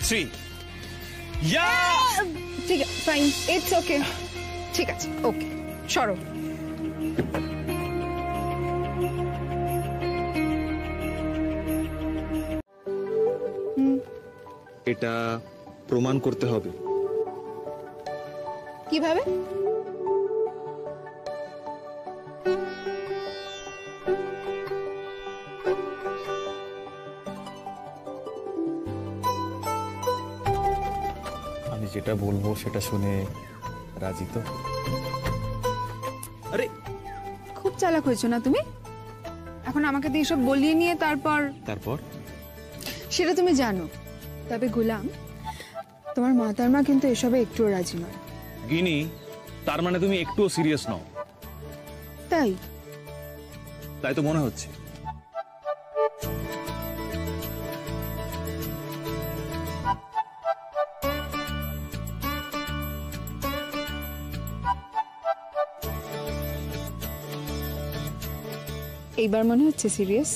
3 ইয়া! ঠিক আছে, ফাইন, ইটস ওকে, ঠিক আছে, ওকে, সরো। এটা প্রমাণ করতে হবে। কিভাবে? আমি যেটা বলবো সেটা শুনে রাজি তো? আরে খুব চালাক হয়েছো না তুমি? এখন আমাকে দিয়ে সব বলিয়ে নিয়ে তারপর সেটা তুমি জানো। তবে গোলাম, তোমার মহতরমা কিন্তু এসবে একটুও রাজি নয়। গিনি, তার মানে তুমি একটুও সিরিয়াস নও? তাই তো মনে হচ্ছে। এইবার মনে হচ্ছে সিরিয়াস।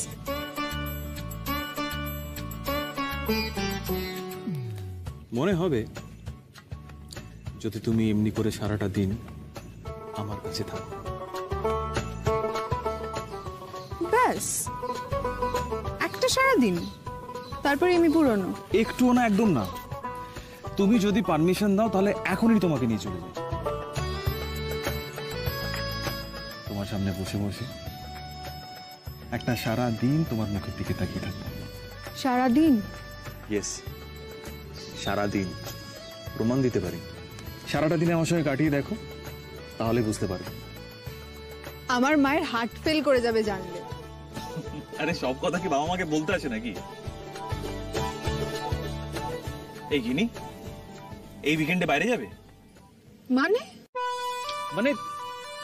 মনে হবে যদি তুমি এমনি করে সারাটা দিন আমার কাছে থাকো। ব্যাস, একটা সারা দিন, তারপরে আমি পুরনো? একটুও না, একদম না। তুমি যদি পারমিশন দাও তাহলে এখনই তোমাকে নিয়ে চলে যাই, তোমার সামনে বসে বসে একটা সারা দিন তোমার মুখের দিকে তাকিয়ে থাকবো। সারা দিন? ইয়েস, সারা দিন। প্রমাণ দিতে পারি। সারাটা দিনে আমার সঙ্গে কাটিয়ে দেখো, তাহলে বুঝতে পারবে। আমার মায়ের হার্ট ফেল করে যাবে জানলে। আরে সব কথা কি বাবা মাকে বলতে আছে নাকি? এই গিনি, এই উইকেন্ডে বাইরে যাবে? মানে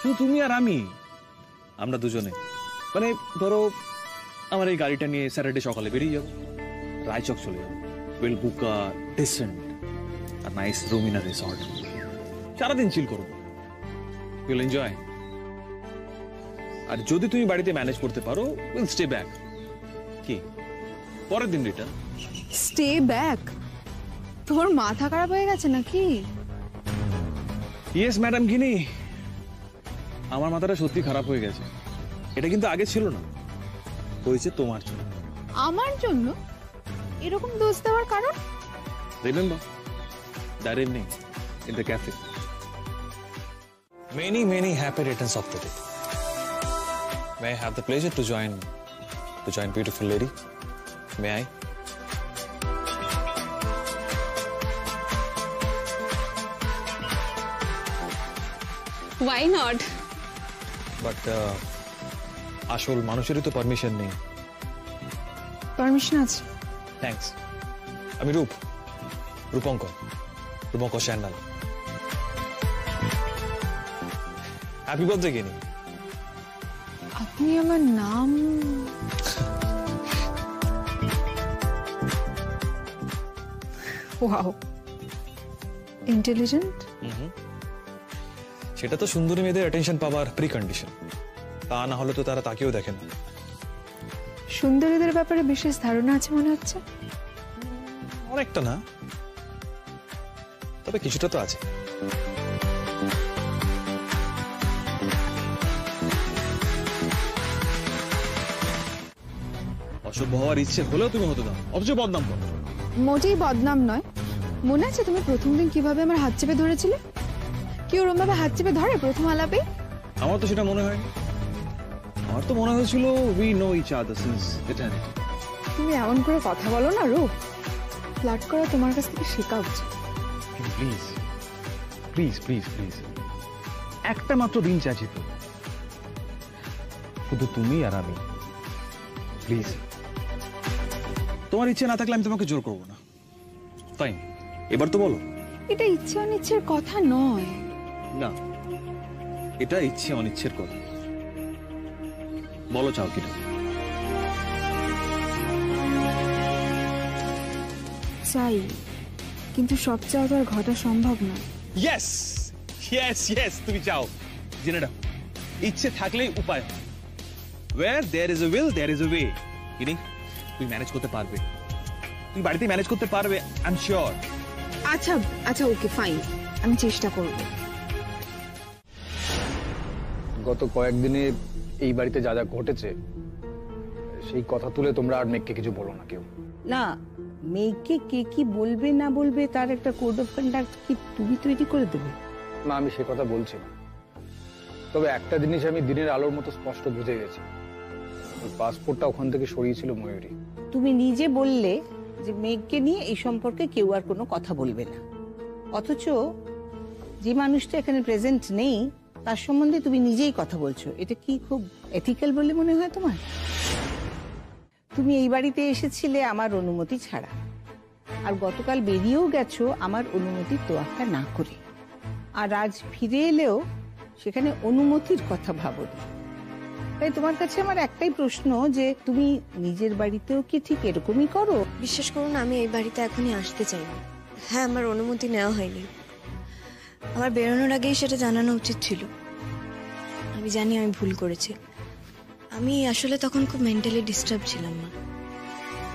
শুধু তুমি আর আমি, আমরা দুজনে। মানে ধরো আমার এই গাড়িটা নিয়ে স্যাটারডে সকালে বেরিয়ে যাবো, রায়চক চলে যাবো, will book a decent or nice room in a resort, সারাদিন চিল করবো, উইল এনজয়। আর যদি তুমি বাড়িতে ম্যানেজ করতে পারো, উইল স্টে ব্যাক। কি পরের দিন রিটার্ন? Stay back? তোর মাথা খারাপ হয়ে গেছে নাকি? ইয়েস ম্যাডাম গিনি, আমার মাথাটা সত্যি খারাপ হয়ে গেছে। এটা কিন্তু আগে ছিল না, হয়েছে তোমার জন্য। আমার জন্য? এরকম দোষ দেওয়ার কারণ? Remember that evening in the cafe? Many happy returns of the day. May I have the pleasure to join beautiful lady? May I? Why not? But আসল মানুষেরই তো পারমিশন নেই। পারমিশন আছে। থ্যাঙ্কস। আমি রূপঙ্কর স্যান্ডাল। হ্যাপি বার্থডে গিনি। আপনি আমার নাম? Wow, intelligent. সেটা তো সুন্দরী মেয়েদের অ্যাটেনশন পাওয়ার প্রি কন্ডিশন, তা না হলে তো তারা তাকেও দেখে না। সুন্দরীদের ব্যাপারে বিশেষ ধারণা আছে মনে হচ্ছে। অনেকটা না, তবে কিছুটা তো আছে। অসভ্য হওয়ার ইচ্ছে হলেও তুমি হতে দাও, অথচ বদনাম করো। মোটেই বদনাম নয়। মনে আছে তুমি প্রথম দিন কিভাবে আমার হাত চেপে ধরেছিলে? কি ওরম ভাবে হাত চেপে ধরে প্রথম আলাপে? আমার তো সেটা মনে হয়নি। আমার তো মনে হয়েছিল we know each other since eternity. তুমি এমন করে কথা বলো না রূপ, ফ্লার্ট করা তোমার কাছ থেকে শেখা উচিত। প্লিজ প্লিজ প্লিজ প্লিজ, একটা মাত্র দিন চাইছি তো, শুধু তুমি আর আমি। প্লিজ, তোমার ইচ্ছে না থাকলে আমি তোমাকে জোর করবো না, তাই এবার তো বলো। এটা ইচ্ছে অনিচ্ছের কথা নয়। না, এটা ইচ্ছে অনিচ্ছের কথা। বলো চাও কিনা। চাই, কিন্তু সব চাও তো আর ঘটা সম্ভব না। ইয়েস ইয়েস ইয়েস, তুমি চাও, জেনে নাও ইচ্ছে থাকলেই উপায় হয়। Where there is a will, there is a way. কিনি, তুই ম্যানেজ করতে পারবে, তুই বাড়িতে ম্যানেজ করতে পারবে, আই এম শিওর। আচ্ছা আচ্ছা, ওকে ফাইন, আমি চেষ্টা করব। গত কয়েকদিনে এই বাড়িতে যা যা ঘটেছে সেই কথা তুলে তোমরা আর মেঘকে কিছু বলো না কেউ। না, মেয়েকে কে কি বলবে না বলবে তার একটা কোড অফ কন্ডাক্ট কি তুমি তৈরি করে দেবে? না, আমি সে কথা বলছি না, তবে একটা জিনিস আমি দিনের আলোর মতো স্পষ্ট বুঝে গেছি, ওই পাসপোর্টটা ওখান থেকে সরিয়েছিল ময়ূরী। তুমি নিজে বললে যে মেঘকে নিয়ে এই সম্পর্কে কেউ আর কোনো কথা বলবে না, অথচ যে মানুষটা এখানে প্রেজেন্ট নেই তার সম্বন্ধে তুমি নিজেই কথা বলছো। এটা কি খুব এথিক্যাল বলে মনে হয় তোমার? তুমি এই বাড়িতে এসেছিলে আমার অনুমতি ছাড়া, আর গতকাল বেরিয়েও গেছো আমার অনুমতির তোয়াক্কা না করে, আর আজ ফিরে এলেও সেখানে অনুমতির কথা ভাবোনি। তাই তোমার কাছে আমার একটাই প্রশ্ন, যে তুমি নিজের বাড়িতেও কি ঠিক এরকমই করো? বিশ্বাস করুন, আমি এই বাড়িতে এখনই আসতে চাই না। হ্যাঁ, আমার অনুমতি নেওয়া হয়নি, আমার বেরোনোর আগেই সেটা জানানো উচিত ছিল। আমি জানি আমি ভুল করেছি, আমি আসলে তখন খুব মেন্টালি ডিস্টার্ব ছিলাম।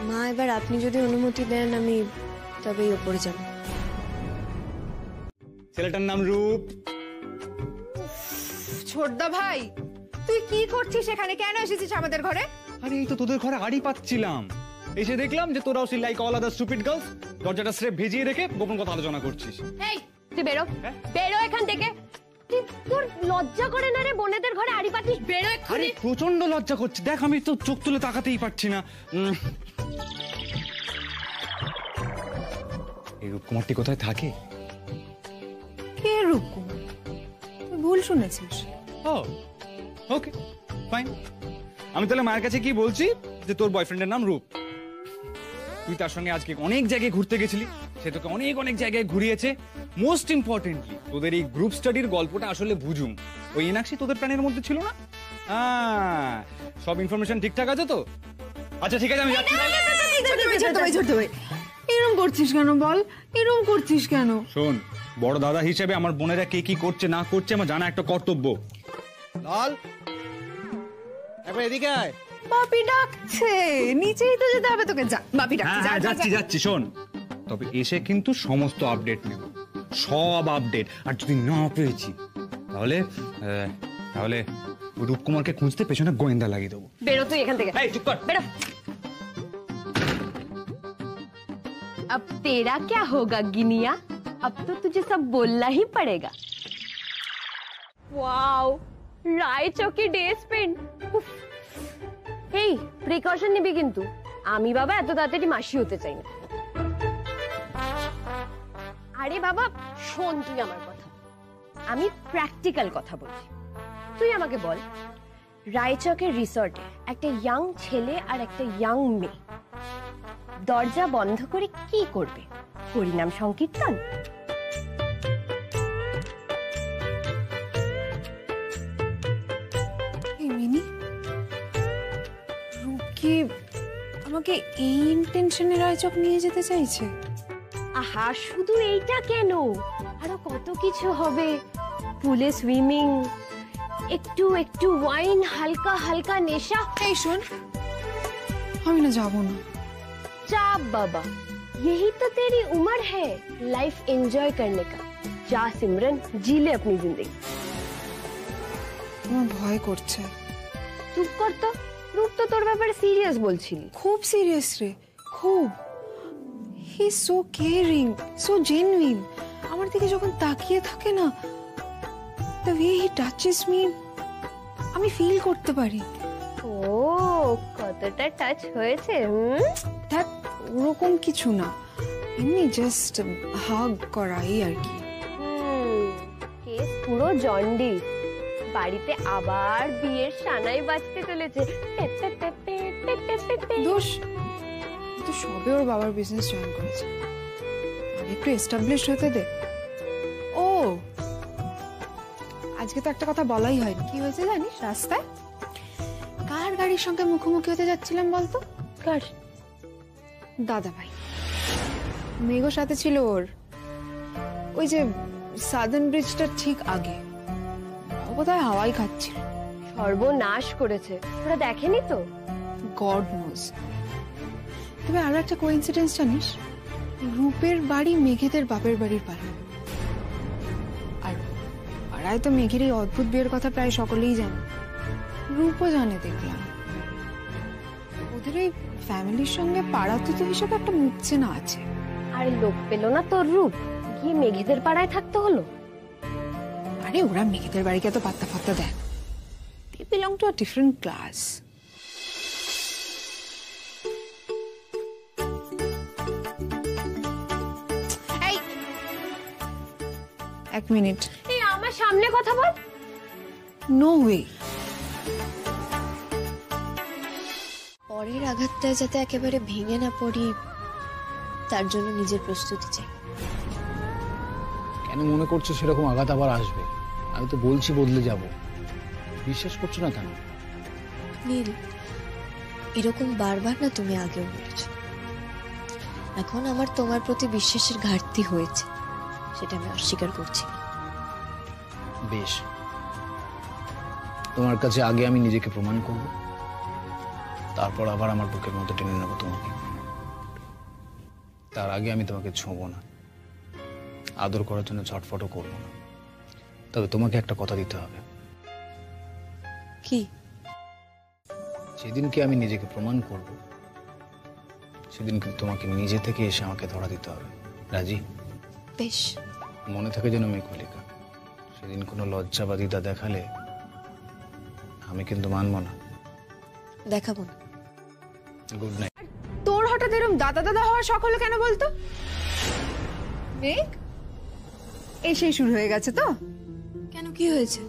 মা, এবার আপনি যদি অনুমতি দেন আমি তবেই ওপরে যাব। ছেলেটার নাম রূপ। ছোটদা ভাই, তুই কি করছিস এখানে? কেন এসেছিস আমাদের ঘরে? আরে এই তো তোদের ঘরে আড়ি পাচ্ছিলাম, এসে দেখলাম যে তোরাও সেই like all other stupid girls দরজাটা স্রেফ ভেজিয়ে রেখে গোপন কথা আলোচনা করছিস। এই তুই বেরো, বেরো এখান থেকে। তোর লজ্জা করে না রে বোনেদের ঘরে আড়ি পাতিস? বেরো এক্ষুনি। আরে প্রচন্ড লজ্জা করছে, দেখ আমি তো চোখ তুলে তাকাতেই পারছি না। এই রূপকুমারটি কোথায় থাকে? কে রূপকুমার? তুই ভুল শুনেছিস। ও ওকে ফাইন, আমি তাহলে মায়ের কাছে কি বলছি যে তোর বয়ফ্রেন্ডের নাম রূপ, তুই তার সঙ্গে আজকে অনেক জায়গায় ঘুরতে গেছিলি, সে তোকে অনেক অনেক জায়গায় ঘুরিয়েছে। মোস্ট ইম্পর্টেন্টলি তোদের এই গ্রুপ স্টাডির গল্পটা আসলে বুঝুম, ওই এনাক্সি তোদের প্ল্যানের মধ্যে ছিল না? সব ইনফরমেশন ঠিকঠাক আছে তো? আচ্ছা ঠিক আছে, আমি যাচ্ছি। এরকম করছিস কেন বল? এরকম করছিস কেন? শোন, বড় দাদা হিসেবে আমার বোনেরা কে কি করছে না করছে আমার জানা একটা কর্তব্য। লাল, একবার এদিকে আয়। বাপি ডাকছে, নিচেই তো যেতে হবে তোকে। যা, বাপি ডাকছে। হ্যাঁ যাচ্ছি যাচ্ছি। শোন, তবে এসে কিন্তু সমস্ত আপডেট নেব, সব আপডেট। আর যদি না পেয়েছি তাহলে তাহলে রূপকুমারকে খুঁজতে পেছনে গোয়েন্দা লাগিয়ে দেবো। বেরো তুই এখান থেকে। এই চুপ কর, বেরো। अब तेरा क्या होगा गिनिया? अब तो तुझे सब बोलना ही पड़ेगा। वाओ, রায়চকে ডে স্পেন্ড। এই প্রিকশন নিবি কিন্তু, আমি বাবা এত তাড়াতাড়ি মাসি হতে চাই না। আরে বাবা শোন, তুই আমার কথা, আমি প্র্যাকটিক্যাল কথা বলছি। তুই আমাকে বল, রায়চকের রিসর্টে একটা ইয়াং ছেলে আর একটা ইয়াং মেয়ে দরজা বন্ধ করে কি করবে? হরিনাম সংকীর্তন? মিনি, রূপ কি আমাকে এই ইন্টেনশনে রায়চক নিয়ে যেতে চাইছে? আহা, শুধু এইটা কেন, আরো কত কিছু হবে। পুলে সুইমিং, একটু একটু ওয়াইন, হালকা হালকা নেশা। এই শোন, আমি না যাবো না। जा बाबा, यही तो तेरी उम्र है लाइफ एंजॉय करने का। जा सिमरन, जी ले अपनी जिंदगी। আমার ভয় করছে। চুপ কর তো, রূপ তো তোর ব্যাপারে সিরিয়াস বলছিলি। খুব সিরিয়াস রে, খুব। He is so caring, so genuine. আমার দিকে যখন তাকিয়ে থাকে না, the way he touches me, আমি ফিল করতে পারি। ও, কতটা টাচ হয়েছে? ওরকম কিছু না, এমনি জাস্ট হাগ করা এই আর কি। কেস পুরো জন্ডিস, বাড়িতে আবার বিয়ের সানাই বাজতে চলেছে। দোষ তো সবে ওর বাবার বিজনেস জয়েন করেছে, একটু এস্টাবলিশড হতে দে। ও আজকে তো একটা কথা বলাই হয়নি, কি হয়েছে জানিস? রাস্তায় কার গাড়ির সঙ্গে মুখোমুখি হতে যাচ্ছিলাম বলতো? কার? দাদা ভাই। মেঘোর সাথে ছিল ওর, ওই যে সাদার্ন ব্রিজটার ঠিক আগে। ও কোথায় হাওয়াই খাচ্ছিল। সর্বনাশ করেছে, ওরা দেখেনি তো? God nose. তবে আরো একটা কোইন্সিডেন্স জানিস, রূপের বাড়ি মেঘেদের বাপের বাড়ির পাড়া। আর পাড়ায় তো মেঘের এই অদ্ভুত বিয়ের কথা প্রায় সকলেই জানে, রূপও জানে দেখলাম। ওদের এই ফ্যামিলির সঙ্গে পাড়াতে তো হিসাবে একটা মুখ চেনা আছে। আর লোক পেল না তোর রূপ, গিয়ে মেঘেদের পাড়ায় থাকতে হলো। আরে ওরা মেঘেদের বাড়িকে তো পাত্তা ফাত্তা দেয়, they belong to a different class. এই এক মিনিট, এই আমার সামনে কথা বল। No way. পরের আঘাতটা যাতে একেবারে ভেঙে না পড়ি, তার জন্য নিজের প্রস্তুতি চাই। কেন মনে করছো সেরকম আঘাত আবার আসবে? আমি তো বলছি বদলে যাব, বিশ্বাস করছো না কেন? নীল, এরকম বারবার না তুমি আগেও বলেছ। এখন আমার তোমার প্রতি বিশ্বাসের ঘাটতি হয়েছে, সেটা আমি অস্বীকার করছি না। বেশ, তোমার কাছে আগে আমি নিজেকে প্রমাণ করব, তারপর আবার আমার বুকের মধ্যে টেনে নেবো তোমাকে। তার আগে আমি তোমাকে ছোঁবো না, আদর করার জন্য ছটফটও করবো না। তবে তোমাকে একটা কথা দিতে হবে। কি? যেদিনকে আমি নিজেকে প্রমাণ করব, সেদিনকে তোমাকে নিজে থেকে এসে আমাকে ধরা দিতে হবে। রাজি? বেশ। মনে থাকে যেন মেঘলিকা, সেদিন কোনো লজ্জা বা দ্বিধা দেখালে আমি কিন্তু মানব না। দেখাবো না। Good night. তোর হঠাৎ এরকম দাদা দাদা হওয়ার শখ হলো কেন বলতো? মেঘ এসেই শুরু হয়ে গেছে তো? কেন, কি হয়েছে?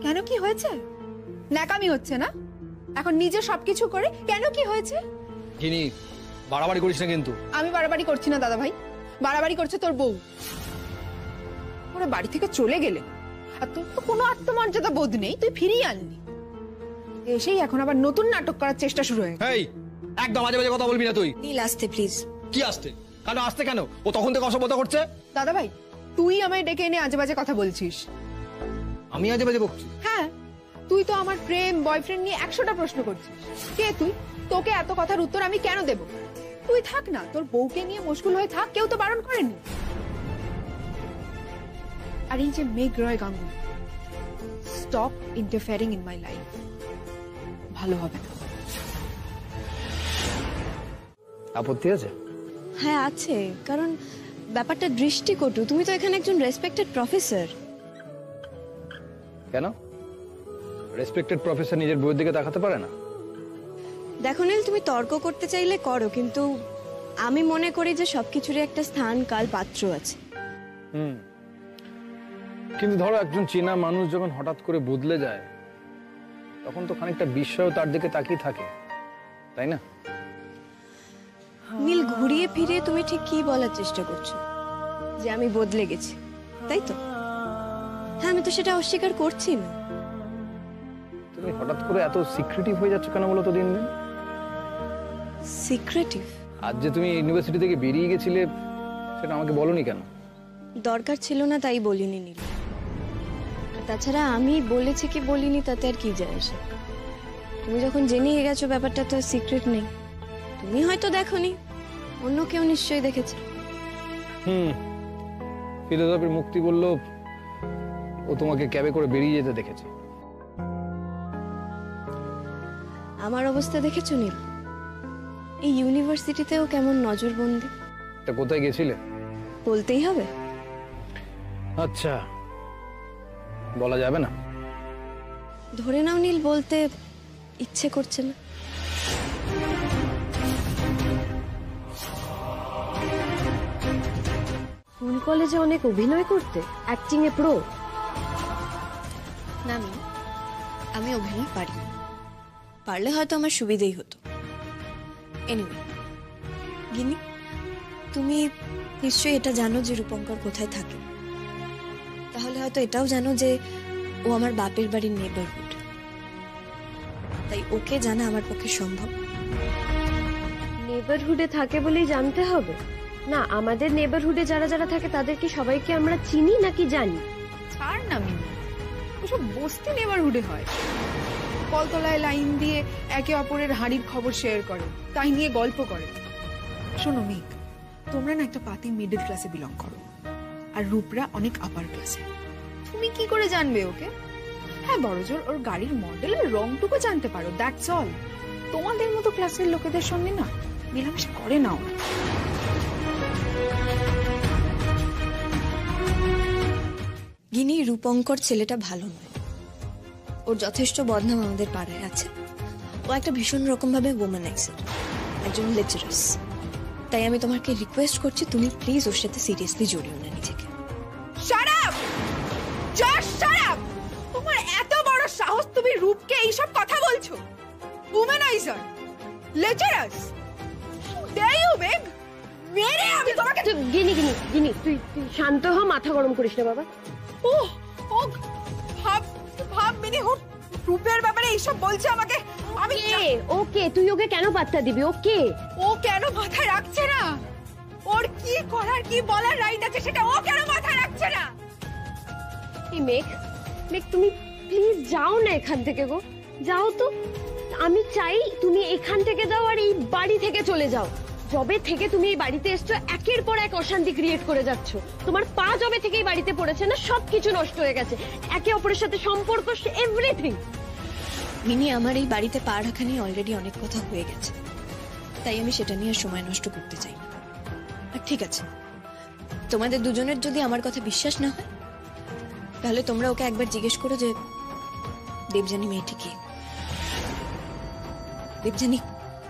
কেন কি হয়েছে? ন্যাকামি হচ্ছে না এখন নিজে সবকিছু করে? কেন কি হয়েছে? গিনি, বাড়াবাড়ি করিস না কিন্তু। আমি বাড়াবাড়ি করছি না দাদা ভাই, বাড়াবাড়ি করছে তোর বউ। ওরা বাড়ি থেকে চলে গেলে আর তোর তো কোনো আত্মমর্যাদা বোধ নেই, তুই ফিরিয়ে আনলি। এসেই এখন আবার নতুন নাটক করার চেষ্টা শুরু হয়ে গেছে। এই একদম আজে বাজে কথা বলবি না তুই। নীল, আসতে প্লিজ। কি আসতে? কেন আসতে? কেন ও তখন থেকে অসভ্যতা করছে? দাদা ভাই, তুই আমায় ডেকে এনে আজে বাজে কথা বলছিস। আমি আজে বাজে বকছি? হ্যাঁ, তুই তো আমার প্রেম বয়ফ্রেন্ড নিয়ে 100টা প্রশ্ন করছিস। কে তুই? তোকে এত কথার উত্তর আমি কেন দেব? তুই থাক না, তোর বউকে নিয়ে মুশকুল হয়ে থাক, কেউ তো বারণ করেনি। আর এই যে Megh Roy Ganguly, stop interfering in my life. ভালো হবে না। আপত্তি আছে? হ্যাঁ আছে, কারণ ব্যাপারটা দৃষ্টিকটু। তুমি তো এখানে একজন রেসপেক্টেড প্রফেসর। কেন? রেসপেক্টেড প্রফেসর নিজের বইয়ের দিকে তাকাতে পারে না? দেখো নীল, তুমি তর্ক করতে চাইলে করো, কিন্তু আমি মনে করি যে সবকিছুরই একটা স্থান, কাল, পাত্র আছে। কিন্তু ধরো একজন চেনা মানুষ যখন হঠাৎ করে বদলে যায়, তখন তো খানিকটা বিস্ময় তার দিকে তাকিয়ে থাকে, তাই না? নীল, ঘুরিয়ে ফিরিয়ে তুমি ঠিক কি বলার চেষ্টা করছো? যে আমি বদলে গেছি, তাই তো? হ্যাঁ, আমি তো সেটা অস্বীকার করছি না। তুমি হঠাৎ করে এত সিক্রেটিভ হয়ে যাচ্ছ কেন বলো তো দিন দিন? সিক্রেটিভ? আজ যে তুমি ইউনিভার্সিটি থেকে বেরিয়ে গেছিলে, সেটা আমাকে বলনি কেন? দরকার ছিল না, তাই বলিনি নীল। তাছাড়া আমি বলেছি কি বলিনি তাতে আর কি যায় আসে? তুমি যখন জেনে গেছো ব্যাপারটা তো সিক্রেট নেই। তুমি হয়তো দেখোনি, অন্য কেউ নিশ্চয়ই দেখেছে। ফিলোসফির মুক্তি বলল ও তোমাকে ক্যাবে করে বেরিয়ে যেতে দেখেছে। আমার অবস্থা দেখেছো নীল? এই ইউনিভার্সিটিতেও কেমন নজরবন্দি। তা কোথায় গেছিলে? বলতেই হবে? আচ্ছা, বলা যাবে না? ধরে নাও নীল, বলতে ইচ্ছে করছে না। কলেজে অনেক অভিনয় করতে, অ্যাক্টিং এ প্রো? না আমি অভিনয় পারি না। পারলে হয়তো আমার সুবিধেই হতো। এনিওয়ে গিনি, তুমি নিশ্চয়ই এটা জানো যে রূপঙ্কর কোথায় থাকে। তাহলে হয়তো এটাও জানো যে ও আমার বাপের বাড়ির নেবারহুড। তাই ওকে জানা আমার পক্ষে সম্ভব। নেবারহুডে থাকে বলেই জানতে হবে? না, আমাদের নেবারহুডে যারা যারা থাকে তাদের কি সবাইকে আমরা চিনি নাকি জানি? ছাড় না মিনি, ওসব বস্তি নেবারহুডে হয়। কলতলায় লাইন দিয়ে একে অপরের হাঁড়ির খবর শেয়ার করে, তাই নিয়ে গল্প করে। শোনো মেঘ, তোমরা না একটা পাতি মিডল ক্লাসে বিলং করো, আর রূপরা অনেক আপার ক্লাসে। তুমি কি করে জানবে ওকে? হ্যাঁ, বড়জোর ওর গাড়ির মডেলের রংটুকু জানতে পারো, দ্যাটস অল। তোমাদের মতো ক্লাসের লোকেদের সঙ্গে না মেলামেশা করে না ওরা। গিনি, রূপঙ্কর ছেলেটা ভালো নয়। ওর যথেষ্ট বদনাম আমাদের পাড়ায় আছে। ও একটা ভীষণ রকম ভাবে ওম্যানাইজার, একজন লেকচারার্স। তাই আমি তোমাকে রিকোয়েস্ট করছি, তুমি প্লিজ ওর সাথে সিরিয়াসলি জড়িও না নিজেকে। Shut up! Just shut up! তোমার এত বড় সাহস, তুমি রূপকে এইসব কথা বলছো? ওম্যানাইজার, লেকচারার্স, ডেয়ার ইউ মেঘ? মেরে আমি তোমাকে। গিনি গিনি গিনি, তুই শান্ত হ, মাথা গরম করিস না বাবা। ও ও ভাব মিনি, রূপের ব্যাপারে এইসব বলছে আমাকে। আমি ওকে, তুই ওকে কেন পাত্তা দিবি? ওকে, ও কেন মাথায় রাখছে না? ওর কি করার কি বলার রাইট আছে সেটা ও কেন মাথায় রাখছে না? এই মেঘ, তুমি প্লিজ যাও না এখান থেকে গো, যাও তো। আমি চাই তুমি এখান থেকে যাও আর এই বাড়ি থেকে চলে যাও। জবে থেকে তুমি এই বাড়িতে এসছো, একের পর এক অশান্তি ক্রিয়েট করে যাচ্ছ। তোমার পা জবে থেকে এই বাড়িতে পড়েছে না, সবকিছু নষ্ট হয়ে গেছে, একে অপরের সাথে সম্পর্ক, এভরিথিং। মিনি, আমার এই বাড়িতে পা রাখা নিয়ে অলরেডি অনেক কথা হয়ে গেছে, তাই আমি সেটা নিয়ে সময় নষ্ট করতে চাই না। আর ঠিক আছে, তোমাদের দুজনের যদি আমার কথা বিশ্বাস না হয়, তাহলে তোমরা ওকে একবার জিজ্ঞেস করো যে দেবযানী মেয়েটি কে, দেবযানী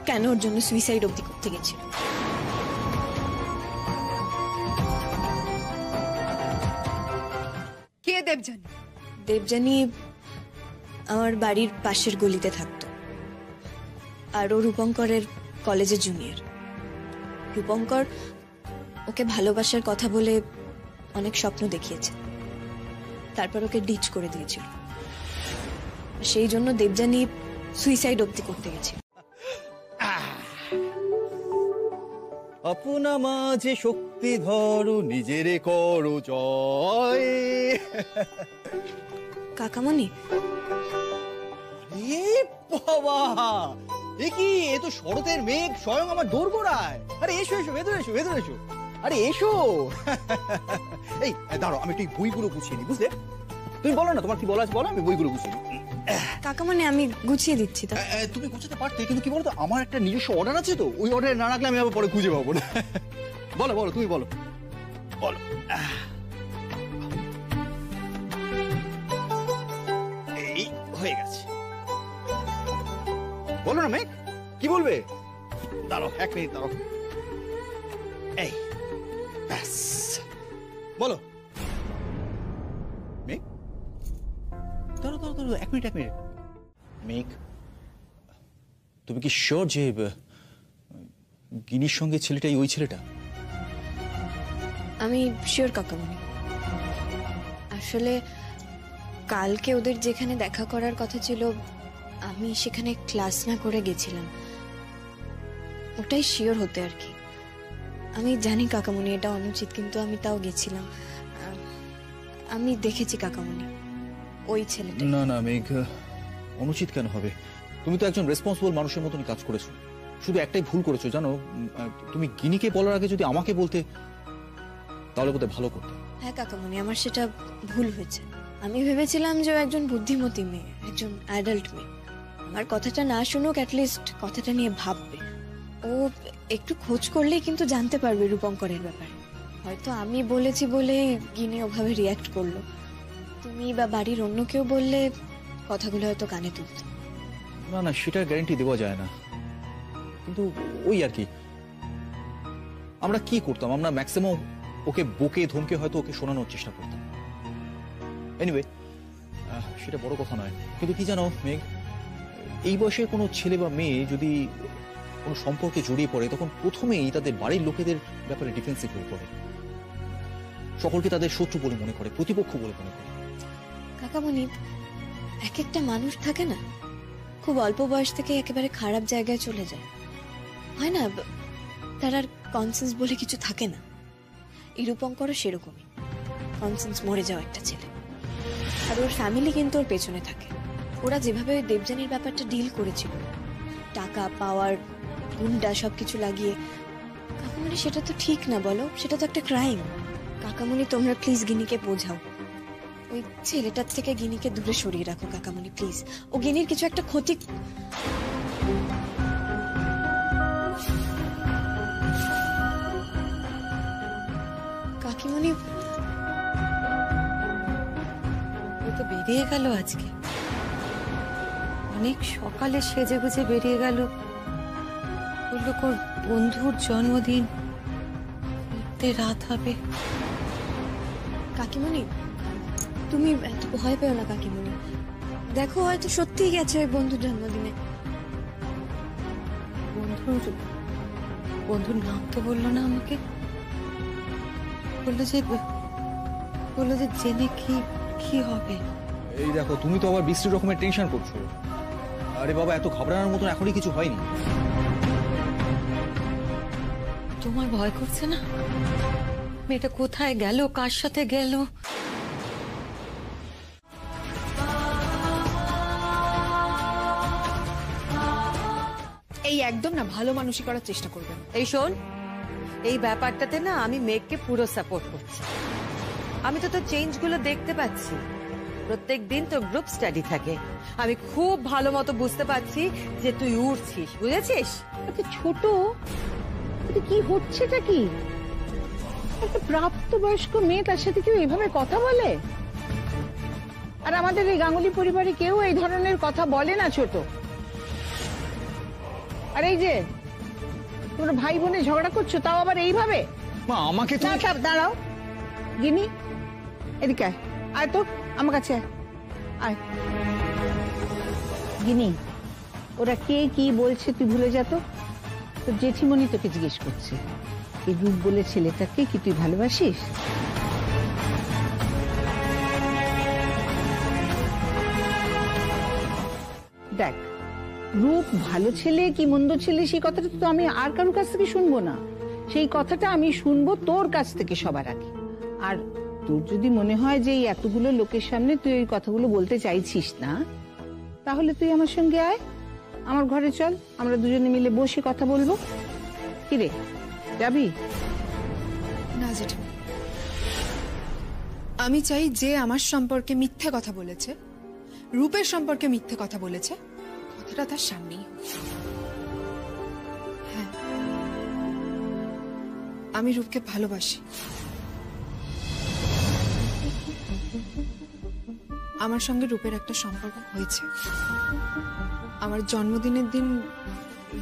কেন ওর জন্য সুইসাইড অবধি করতে গেছিল। কে দেবযানী? দেবযানী আমার বাড়ির পাশের গলিতে থাকতো, আর ও রূপঙ্করের কলেজে জুনিয়র। রূপঙ্কর ওকে ভালোবাসার কথা বলে অনেক স্বপ্ন দেখিয়েছে, তারপর ওকে ডিচ করে দিয়েছিল। সেই জন্য দেবযানী সুইসাইড অবধি করতে গেছিল। আপনা মাঝে শক্তি ধরো, নিজেরে করো জয়। কাকামণি, বাবা, এ কি? এ তো শরতের মেঘ স্বয়ং আমার দোরগোড়ায়। আরে এসো এসো, ভেতরে এসো, ভেতরে এসো। আরে এসো। এই দাঁড়াও, আমি একটু বইগুলো গুছিয়ে নিই, বুঝলে? তুমি বলো না তোমার কি বলা আছে, বলো, আমি বইগুলো গুছিয়ে নিই। কাকামণি, আমি গুছিয়ে দিচ্ছি তো। তুমি গুছাতে পারতে, কিন্তু কি বলতো, আমার একটা নিজস্ব অর্ডার আছে তো, ওই অর্ডারে না রাখলে আমি আবার পরে খুঁজে পাবো না। বলো বলো, তুমি বলো বলো। এই হয়ে গেছে, বলো না মেঘ, কি বলবে? দাঁড়াও, 1 মিনিট দাঁড়াও। এই ব্যাস, বলো মেঘ। দাঁড়াও দাঁড়াও দাঁড়াও, 1 মিনিট 1 মিনিট। মেঘ, তুমি কি শিওর যে গিনির সঙ্গে ছেলেটাই ওই ছেলেটা? আমি শিওর কাকামণি। আসলে কালকে ওদের যেখানে দেখা করার কথা ছিল, আমি সেখানে ক্লাস না করে গেছিলাম, ওটাই শিওর হতে আর কি। আমি জানি কাকামণি এটা অনুচিত, কিন্তু আমি তাও গেছিলাম। আমি দেখেছি কাকামণি, ওই ছেলেটা। না না মেঘ, অনুচিত কেন হবে? তুমি তো একজন রেসপন্সিবল মানুষের মতনই কাজ করেছো। শুধু একটাই ভুল করেছো জানো, তুমি গিনিকে বলার আগে যদি আমাকে বলতে, তাহলে বোধহয় ভালো করতে। হ্যাঁ কাকামণি, আমার সেটা ভুল হয়েছে। আমি ভেবেছিলাম যে ও একজন বুদ্ধিমতী মেয়ে, একজন অ্যাডাল্ট মেয়ে, আমার কথাটা না শুনুক, অ্যাটলিস্ট কথাটা নিয়ে ভাববে। ও একটু খোঁজ করলেই কিন্তু জানতে পারবে রূপঙ্করের ব্যাপারে। হয়তো আমি বলেছি বলে গিনি ওভাবে রিয়াক্ট করলো, তুমি বা বাড়ির অন্য কেউ বললে কথাগুলো হয়তো কানে তুলত। না না, সেটা গ্যারান্টি দেওয়া যায় না, কিন্তু ওই আর কি। আমরা কি করতাম, আমরা ম্যাক্সিমাম ওকে বকে ধমকে হয়তো ওকে শোনানোর চেষ্টা করতাম। এনিওয়ে, সেটা বড় কথা নয়, কিন্তু কি জানো মেঘ, এই বয়সে কোনো ছেলে বা মেয়ে যদি কোনো সম্পর্কে জড়িয়ে পড়ে তখন প্রথমেই তাদের বাড়ির লোকেদের ব্যাপারে ডিফেন্সিভ হয়ে পড়ে, সকলকে তাদের শত্রু বলে মনে করে, প্রতিপক্ষ বলে মনে করে। কাকামণি, এক একটা মানুষ থাকে না, খুব অল্প বয়স থেকে একেবারে খারাপ জায়গায় চলে যায়, হয় না? তার আর কনসেন্স বলে কিছু থাকে না। এই রূপঙ্করও সেরকমই, কনসেন্স মরে যাওয়া একটা ছেলে। আর ওর ফ্যামিলি কিন্তু ওর পেছনে থাকে। ওরা যেভাবে ওই দেবযানীর ব্যাপারটা ডিল করেছিল, টাকা পাওয়ার গুন্ডা সবকিছু লাগিয়ে, কাকামণি সেটা তো ঠিক না, বলো? সেটা তো একটা ক্রাইম। কাকামণি, তোমরা প্লিজ গিনিকে বোঝাও। ওই ছেলেটার থেকে গিনিকে দূরে সরিয়ে রাখো কাকামণি, প্লিজ। ও গিনির কিছু একটা ক্ষতি। কাকিমণি, ও তো বেরিয়ে গেল আজকে, অনেক সকালে সেজে গুজে বেরিয়ে গেল। বললো ওর বন্ধুর জন্মদিন, রাত হবে। কাকিমণি, তুমি এত ভয় পেও না কাকিমণি। দেখো, হয়তো সত্যিই গেছে ওই বন্ধুর জন্মদিনে। বন্ধুর নাম তো বললো না আমাকে, বললো যে জেনে কি হবে। এই দেখো, তুমি তো আবার বিশ্রী রকমের টেনশন করছো। আরে বাবা, এত ঘাবড়ানোর মতন এখনই কিছু হয়নি। তোমার ভয় করছে না? মেয়েটা কোথায় গেল, কার সাথে গেল? এই একদম না ভালো মানুষই করার চেষ্টা করবেন। এই শোন, এই ব্যাপারটাতে না আমি মেঘকে পুরো সাপোর্ট করছি। আমি তো তোর চেঞ্জ গুলো দেখতে পাচ্ছি, প্রত্যেক দিন তোর গ্রুপ স্টাডি থাকে। আমি খুব ভালো মতো বুঝতে পারছি যে তুই উঠছিস, বুঝেছিস? ছোট কি হচ্ছেটা কি? একটা প্রাপ্তবয়স্ক মেয়ে, তার সাথে কেউ এভাবে কথা বলে? আর আমাদের এই গাঙ্গুলি পরিবারে কেউ এই ধরনের কথা বলে না ছোট। আর এই যে তোমরা ভাই বোনে ঝগড়া করছো, তাও আবার এইভাবে? মা, আমাকে না, দাঁড়াও গিনি, এদিকে আয়। আয় তো আমার কাছে আয়। গিনি, ওরা কে কি বলছে তুই ভুলে যা তো। তোর জেঠিমণি তোকে জিজ্ঞেস করছে, এই রূপ বলে ছেলেটাকে কি তুই ভালোবাসিস? দেখ, রূপ ভালো ছেলে কি মন্দ ছেলে সেই কথাটা তো আমি আর কারোর কাছ থেকে শুনবো না। সেই কথাটা আমি শুনবো তোর কাছ থেকে সবার আগে। আর তোর যদি মনে হয় যে এই এতগুলো লোকের সামনে তুই ওই কথাগুলো বলতে চাইছিস না, তাহলে তুই আমার সঙ্গে আয়, আমার ঘরে চল, আমরা দুজনে মিলে বসে কথা বলবো। কি রে, যাবি? না জেঠু, আমি চাই যে আমার সম্পর্কে মিথ্যে কথা বলেছে, রূপের সম্পর্কে মিথ্যে কথা বলেছে, কথাটা তার সামনেই হোক। হ্যাঁ, আমি রূপকে ভালোবাসি। আমার সঙ্গে রূপের একটা সম্পর্ক হয়েছে। আমার জন্মদিনের দিন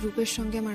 রূপের সঙ্গে আমার